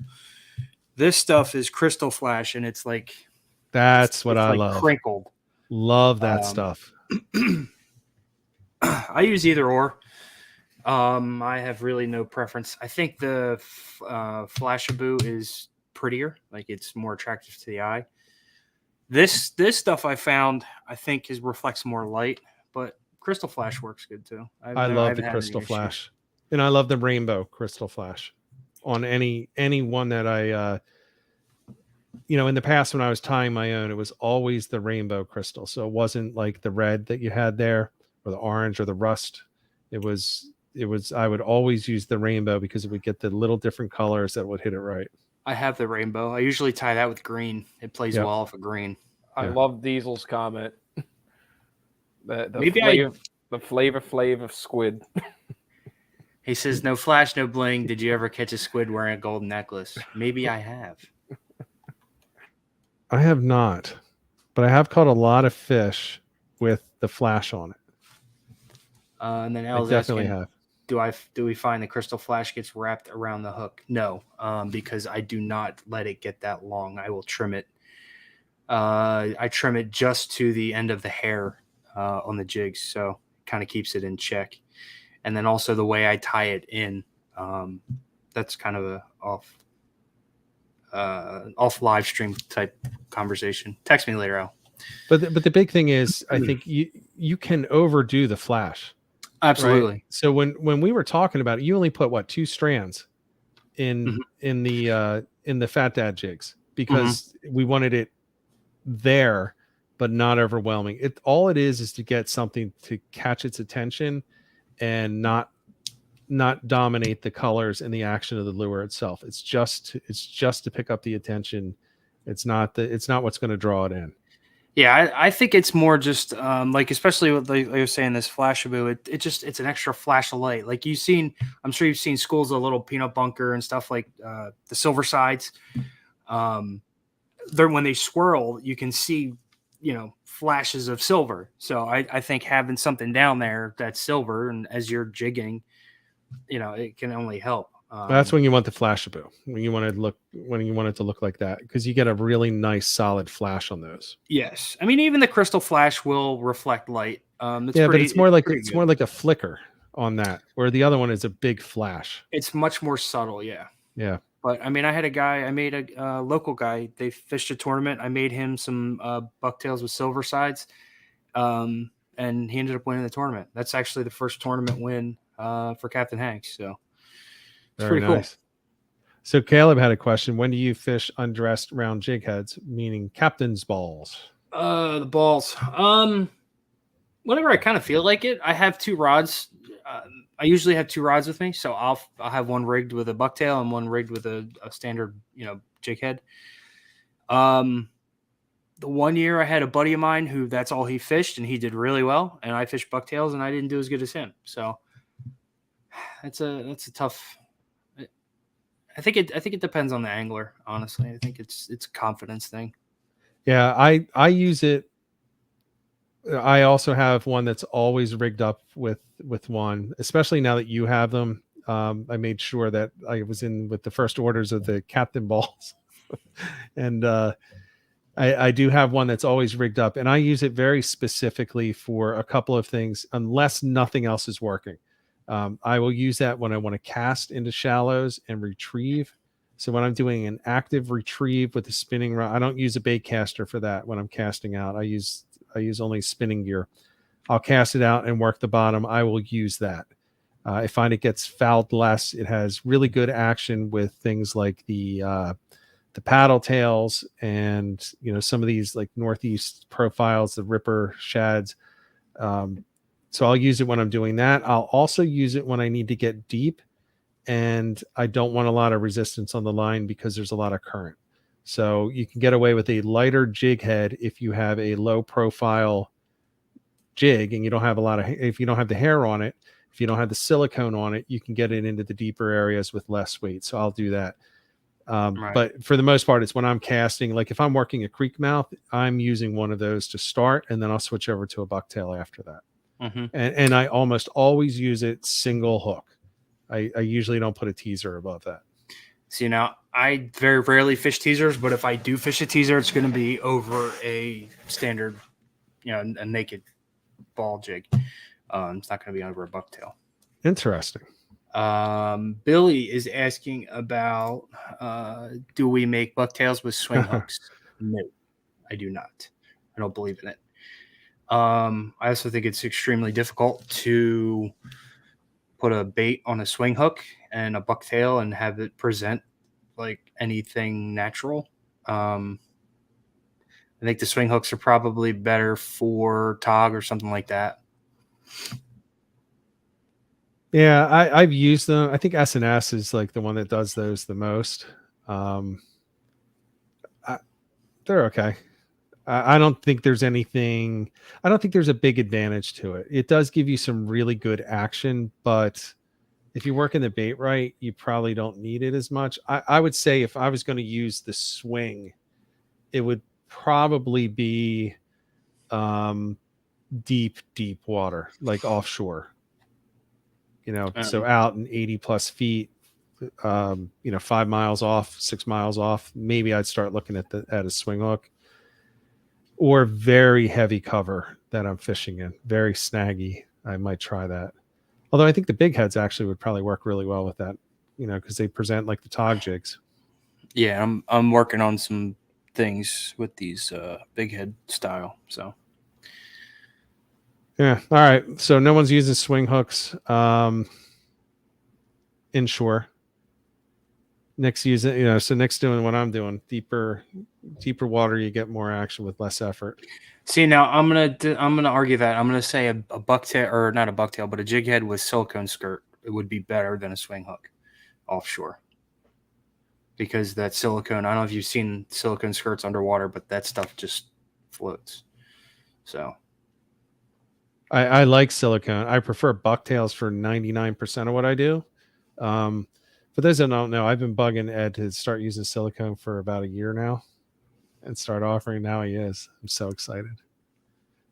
This stuff is crystal flash, and it's like that's what I love. Crinkled. Love that stuff. I use either or. I have really no preference. I think the flashaboo is prettier, like it's more attractive to the eye. This stuff I found, I think, reflects more light, but crystal flash works good too. I love the crystal flash, and I love the rainbow crystal flash on any one that I in the past when I was tying my own, it was always the rainbow crystal, so it wasn't like the red that you had there or the orange or the rust. It was I would always use the rainbow because it would get the little different colors that would hit it right. I have the rainbow. I usually tie that with green. It plays well off of green. I love Diesel's comment. The flavor of squid. He says, "No flash, no bling. Did you ever catch a squid wearing a golden necklace?" Maybe I have. I have not, but I have caught a lot of fish with the flash on it. And then I definitely have. Do we find the crystal flash gets wrapped around the hook? No, because I do not let it get that long. I will trim it. I trim it just to the end of the hair on the jigs, so it kind of keeps it in check. And then also the way I tie it in, that's kind of a off live stream type conversation. Text me later, Al. But the big thing is, I think you can overdo the flash. Absolutely. Right? So when we were talking about it, you only put 2 strands in the Fat Dad jigs because we wanted it there, but not overwhelming. All it is to get something to catch its attention and not dominate the colors and the action of the lure itself. It's just to pick up the attention. It's not what's going to draw it in. Yeah, I think it's more just especially with like I was saying, this Flashaboo, it's an extra flash of light. Like I'm sure you've seen schools of little peanut bunker and stuff like the silver sides. When they swirl, you can see, flashes of silver. So I think having something down there that's silver, and as you're jigging, it can only help. That's when you want the Flashaboo, when you want it to look like that, because you get a really nice solid flash on those. Yes, I mean even the crystal flash will reflect light. But it's more like a flicker on that, where the other one is a big flash. It's much more subtle. Yeah. But I mean, I made a local guy. They fished a tournament. I made him some bucktails with silver sides, and he ended up winning the tournament. That's actually the first tournament win for Captain Hanks. So it's very pretty nice. Cool. So Caleb had a question: when do you fish undressed round jig heads, meaning captain's balls? The balls. Whenever I kind of feel like it, I have 2 rods. I usually have 2 rods with me, so I'll have one rigged with a bucktail and one rigged with a standard, jig head. The one year I had a buddy of mine who that's all he fished, and he did really well. And I fished bucktails, and I didn't do as good as him. So that's a tough. I think it depends on the angler. Honestly, I think it's a confidence thing. Yeah, I use it. I also have one that's always rigged up with one, especially now that you have them. I made sure that I was in with the first orders of the captain balls. And I do have one that's always rigged up, and I use it very specifically for a couple of things, unless nothing else is working. I will use that when I want to cast into shallows and retrieve. So when I'm doing an active retrieve with the spinning rod, I don't use a bait caster for that. When I'm casting out, I use only spinning gear. I'll cast it out and work the bottom. I will use that. I find it gets fouled less. It has really good action with things like the paddle tails and some of these like Northeast profiles, the ripper shads. So I'll use it when I'm doing that. I'll also use it when I need to get deep and I don't want a lot of resistance on the line because there's a lot of current. So you can get away with a lighter jig head if you have a low profile jig and you don't have if you don't have the hair on it, if you don't have the silicone on it, you can get it into the deeper areas with less weight. So I'll do that. Right. But for the most part, it's when I'm casting, like if I'm working a creek mouth, I'm using one of those to start, and then I'll switch over to a bucktail after that. Mm-hmm. And I almost always use it single hook. I usually don't put a teaser above that. See, now I very rarely fish teasers, but if I do fish a teaser, it's going to be over a standard, a naked ball jig. It's not going to be over a bucktail. Interesting. Billy is asking about, do we make bucktails with swing hooks? No, I do not. I don't believe in it. I also think it's extremely difficult to put a bait on a swing hook and a bucktail and have it present like anything natural. I think the swing hooks are probably better for tog or something like that. Yeah, I've used them. I think S&S is like the one that does those the most. They're okay. I don't think there's anything. I don't think there's a big advantage to it. It does give you some really good action, but if you work in the bait right, you probably don't need it as much. I would say if I was going to use the swing, it would probably be deep water, like offshore. So out in 80 plus feet, 5 miles off, 6 miles off. Maybe I'd start looking at a swing hook. Or very heavy cover that I'm fishing in, very snaggy. I might try that. Although I think the big heads actually would probably work really well with that, because they present like the tog jigs. Yeah, I'm working on some things with these big head style. So yeah, all right. So no one's using swing hooks inshore. Nick's using, so Nick's doing what I'm doing. Deeper water, you get more action with less effort. See, now I'm gonna argue that. I'm gonna say a bucktail, or not a bucktail, but a jig head with silicone skirt. It would be better than a swing hook offshore, because that silicone. I don't know if you've seen silicone skirts underwater, but that stuff just floats. So I like silicone. I prefer bucktails for 99% of what I do. For those that don't know, I've been bugging Ed to start using silicone for about a year now and start offering. Now he is. I'm so excited.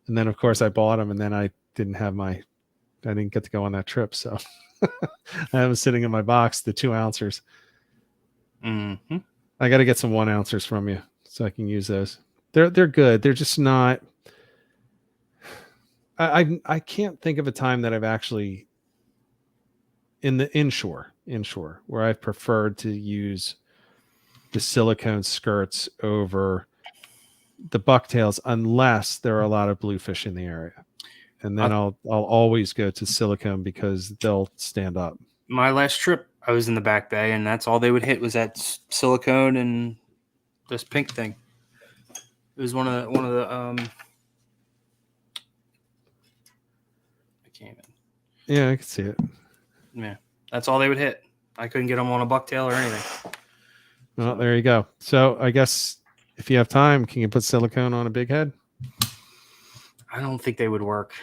And then, of course, I bought them, and then I didn't get to go on that trip. So I was sitting in my box, the 2 ounces. Mm-hmm. I got to get some 1 ounces from you so I can use those. They're good. They're just not. I can't think of a time that I've actually in the inshore where I've preferred to use the silicone skirts over the bucktails unless there are a lot of bluefish in the area. And then I'll always go to silicone because they'll stand up. My last trip, I was in the back bay, and that's all they would hit was that silicone and this pink thing. It was one of the I can't even. Yeah, I can see it. Yeah, that's all they would hit. I couldn't get them on a bucktail or anything. Well, there you go. So I guess if you have time, can you put silicone on a big head? I don't think they would work.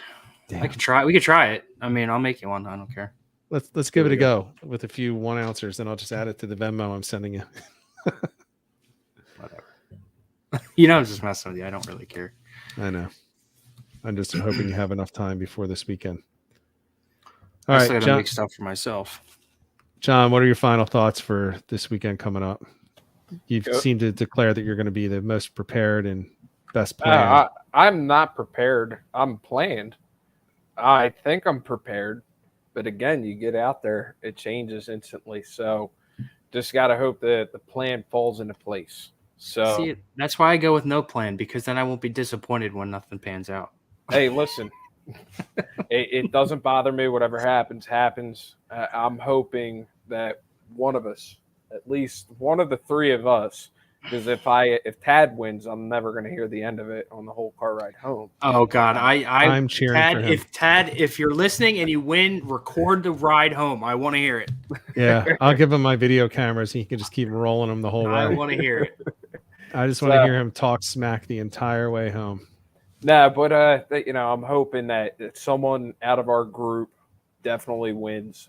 Damn. I could try. We could try it. I mean, I'll make you one. I don't care. Let's give it a go with a few 1 ounces, and I'll just add it to the Venmo I'm sending you. Whatever. I'm just messing with you. I don't really care. I know. I'm just hoping you have enough time before this weekend. All right, I gotta make stuff for myself. John, what are your final thoughts for this weekend coming up? You seem to declare that you're going to be the most prepared and best planned. I'm not prepared. I'm planned. I think I'm prepared. But again, you get out there, it changes instantly. So just got to hope that the plan falls into place. So see, that's why I go with no plan, because then I won't be disappointed when nothing pans out. Hey, listen, it doesn't bother me. Whatever happens. I'm hoping that one of us, at least one of the three of us, because if Tad wins, I'm never going to hear the end of it on the whole car ride home. Oh God, I'm cheering Tad, for him. If you're listening and you win, record the ride home. I want to hear it. Yeah, I'll give him my video cameras. He can just keep rolling them the whole way. I want to hear it. I just want to hear him talk smack the entire way home. No, but I'm hoping that someone out of our group definitely wins.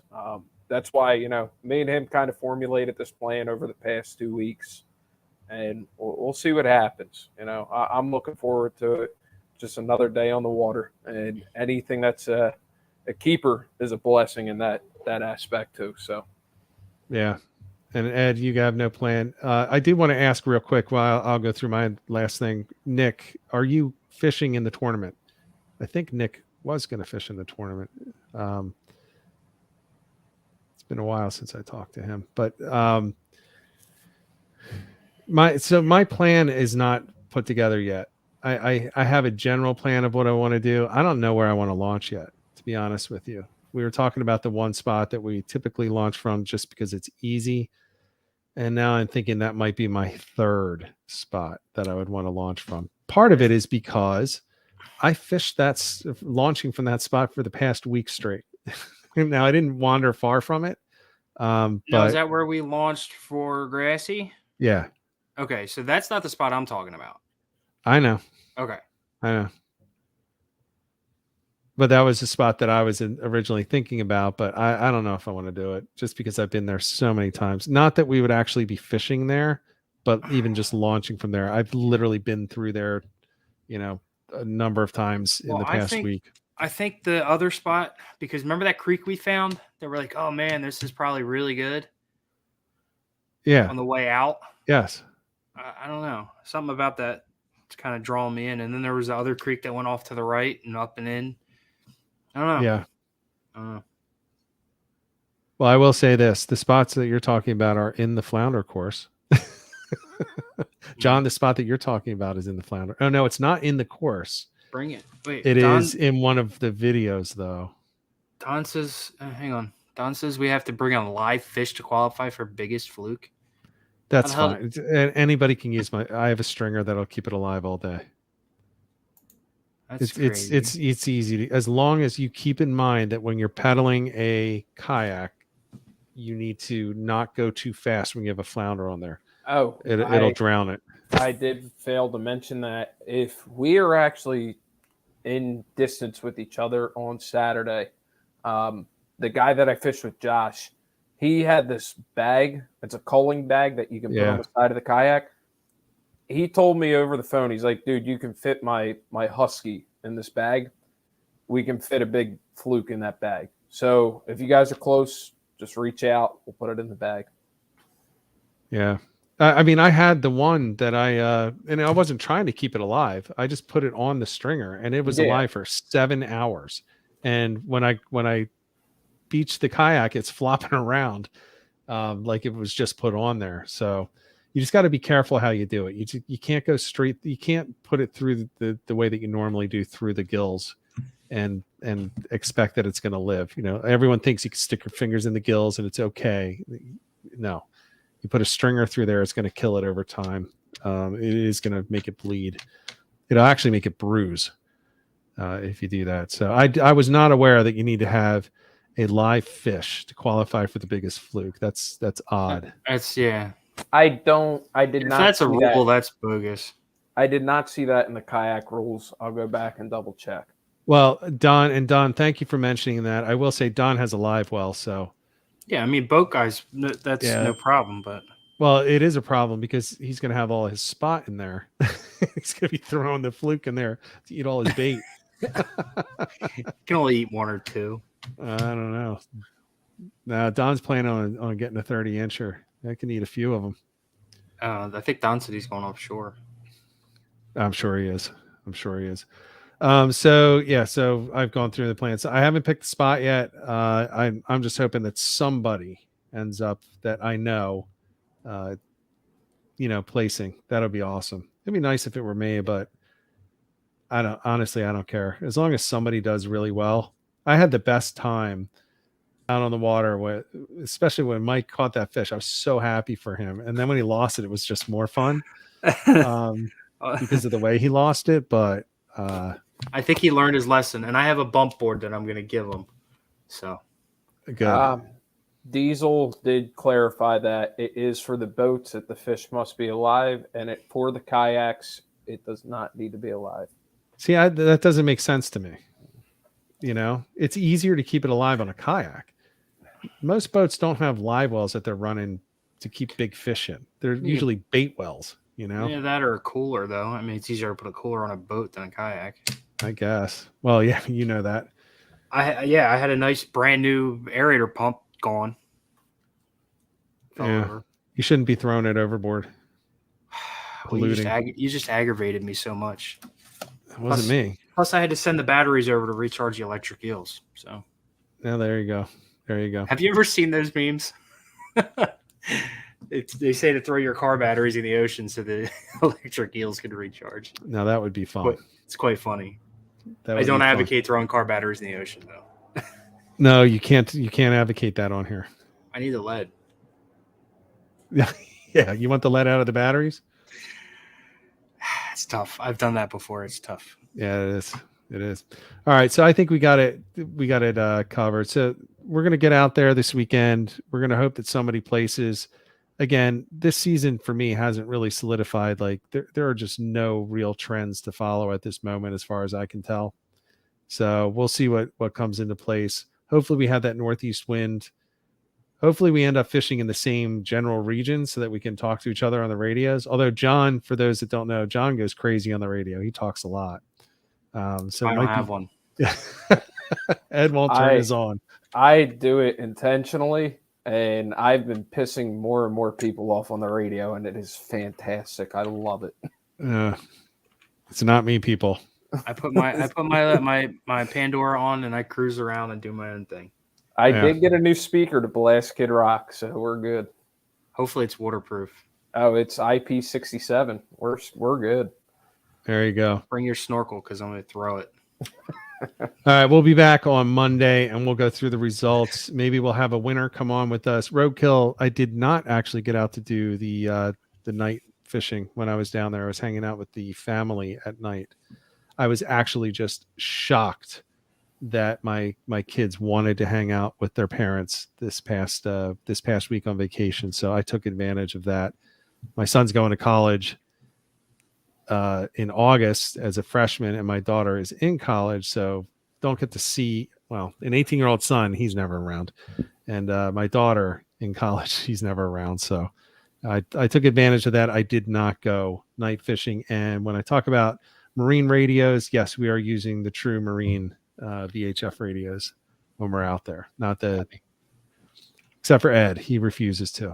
That's why me and him kind of formulated this plan over the past 2 weeks. And we'll see what happens. I'm looking forward to it. Just another day on the water, and anything that's a keeper is a blessing in that aspect too. So, yeah. And Ed, you have no plan. I did want to ask real quick while I'll go through my last thing. Nick, are you fishing in the tournament? I think Nick was going to fish in the tournament. It's been a while since I talked to him, but my plan is not put together yet. I have a general plan of what I want to do. I don't know where I want to launch yet, to be honest with you. We were talking about the one spot that we typically launch from just because it's easy. And now I'm thinking that might be my third spot that I would want to launch from. Part of it is because I fished launching from that spot for the past week straight. Now I didn't wander far from it. Now, but is that where we launched for Grassy? Yeah. Okay, so that's not the spot I'm talking about. I know. Okay. I know. But that was the spot that I was originally thinking about, but I don't know if I want to do it just because I've been there so many times. Not that we would actually be fishing there, but even just launching from there. I've literally been through there, a number of times in the past week. I think the other spot, because remember that creek we found? They were like, oh man, this is probably really good. Yeah. On the way out. Yes. I don't know. Something about that it's kind of drawing me in. And then there was the other creek that went off to the right and up and in. I don't know. Yeah. I don't know. Well, I will say this. The spots that you're talking about are in the flounder course. John, the spot that you're talking about is in the flounder. Oh, no, it's not in the course. Bring it. Wait, it is in one of the videos, though. Don says, hang on. Don says we have to bring on live fish to qualify for biggest fluke. That's fine. Anybody can use I have a stringer that'll keep it alive all day. That's crazy. It's easy as long as you keep in mind that when you're pedaling a kayak, you need to not go too fast when you have a flounder on there. Oh, it'll drown it. I did fail to mention that if we are actually in distance with each other on Saturday, the guy that I fished with, Josh, he had this bag. It's a culling bag that you can put on the side of the kayak. He told me over the phone, he's like, dude, you can fit my husky in this bag. We can fit a big fluke in that bag. So if you guys are close, just reach out. We'll put it in the bag. Yeah. I mean, I had the one that and I wasn't trying to keep it alive. I just put it on the stringer and it was alive for 7 hours. And when I beached the kayak, it's flopping around like it was just put on there. So you just got to be careful how you do it. You can't go straight. You can't put it through the way that you normally do through the gills and expect that it's going to live. Everyone thinks you can stick your fingers in the gills and it's okay. No. You put a stringer through there, it's going to kill it over time. It is going to make it bleed. It'll actually make it bruise if you do that. So I was not aware that you need to have a live fish to qualify for the biggest fluke. That's odd. I did not. If that's a rule, that's bogus. I did not see that in the kayak rules. I'll go back and double check. Well, Don, thank you for mentioning that. I will say Don has a live well, so. Yeah, I mean, boat guys, that's no problem, but. Well, it is a problem because he's going to have all his spot in there. He's going to be throwing the fluke in there to eat all his bait. You can only eat one or two. I don't know. No, Don's planning on getting a 30-incher. I can eat a few of them. I think Don said he's going offshore. I'm sure he is. So I've gone through the plans. I haven't picked the spot yet. I'm just hoping that somebody ends up that I know, placing. That'll be awesome. It'd be nice if it were me, but I don't care. As long as somebody does really well. I had the best time out on the water, especially when Mike caught that fish. I was so happy for him. And then when he lost it, it was just more fun because of the way he lost it. But I think he learned his lesson, and I have a bump board that I'm going to give him. So good. Diesel did clarify that it is for the boats that the fish must be alive, and for the kayaks, it does not need to be alive. See, that doesn't make sense to me. It's easier to keep it alive on a kayak. Most boats don't have live wells that they're running to keep big fish in. They're usually bait wells, Yeah, that or a cooler, though. I mean, it's easier to put a cooler on a boat than a kayak. I guess. Well, yeah, you know that. I had a nice brand new aerator pump going. Yeah. You shouldn't be throwing it overboard. Polluting. You just aggravated me so much. It wasn't me. Plus, I had to send the batteries over to recharge the electric eels. So, yeah, there you go. Have you ever seen those memes? They say to throw your car batteries in the ocean so the electric eels can recharge. Now that would be fun. It's quite funny. I don't advocate throwing car batteries in the ocean, though. No, you can't. You can't advocate that on here. I need the lead. Yeah, you want the lead out of the batteries? It's tough. I've done that before. It's tough. Yeah, it is. All right, so I think we got it covered. So gonna get out there this weekend. We're gonna hope that somebody places. Again, this season for me hasn't really solidified. Like there are just no real trends to follow at this moment, as far as I can tell. So we'll see what comes into place. Hopefully we have that northeast wind. Hopefully we end up fishing in the same general region so that we can talk to each other on the radios. Although John, for those that don't know, John goes crazy on the radio. He talks a lot. So I don't have one. Ed won't turn his on. I do it intentionally, and I've been pissing more and more people off on the radio, and it is fantastic. I love it. It's not me, people. I put my Pandora on, and I cruise around and do my own thing. I did get a new speaker to blast Kid Rock, so we're good. Hopefully it's waterproof. Oh, it's IP67. We're good. There you go. Bring your snorkel because I'm going to throw it. All right, we'll be back on Monday, and we'll go through the results. Maybe we'll have a winner come on with us. Roadkill, I did not actually get out to do the night fishing when I was down there. I was hanging out with the family at night. I was actually just shocked that my kids wanted to hang out with their parents this past week on vacation. So I took advantage of that. My son's going to college in August as a freshman, and my daughter is in college. So don't get to see, well, an 18-year-old son, he's never around. And my daughter in college, she's never around. So I took advantage of that. I did not go night fishing. And when I talk about marine radios, yes, we are using the true marine VHF radios when we're out there, except for Ed. He refuses to.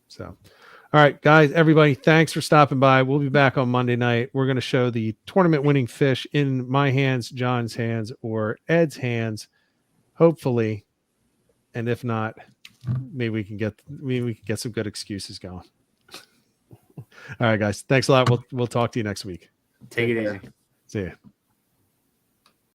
So, all right, guys, everybody, thanks for stopping by. We'll be back on Monday night. We're going to show the tournament winning fish in my hands, John's hands, or Ed's hands, hopefully. And if not, maybe we can get some good excuses going. All right, guys, thanks a lot. We'll talk to you next week. Take it easy. See ya.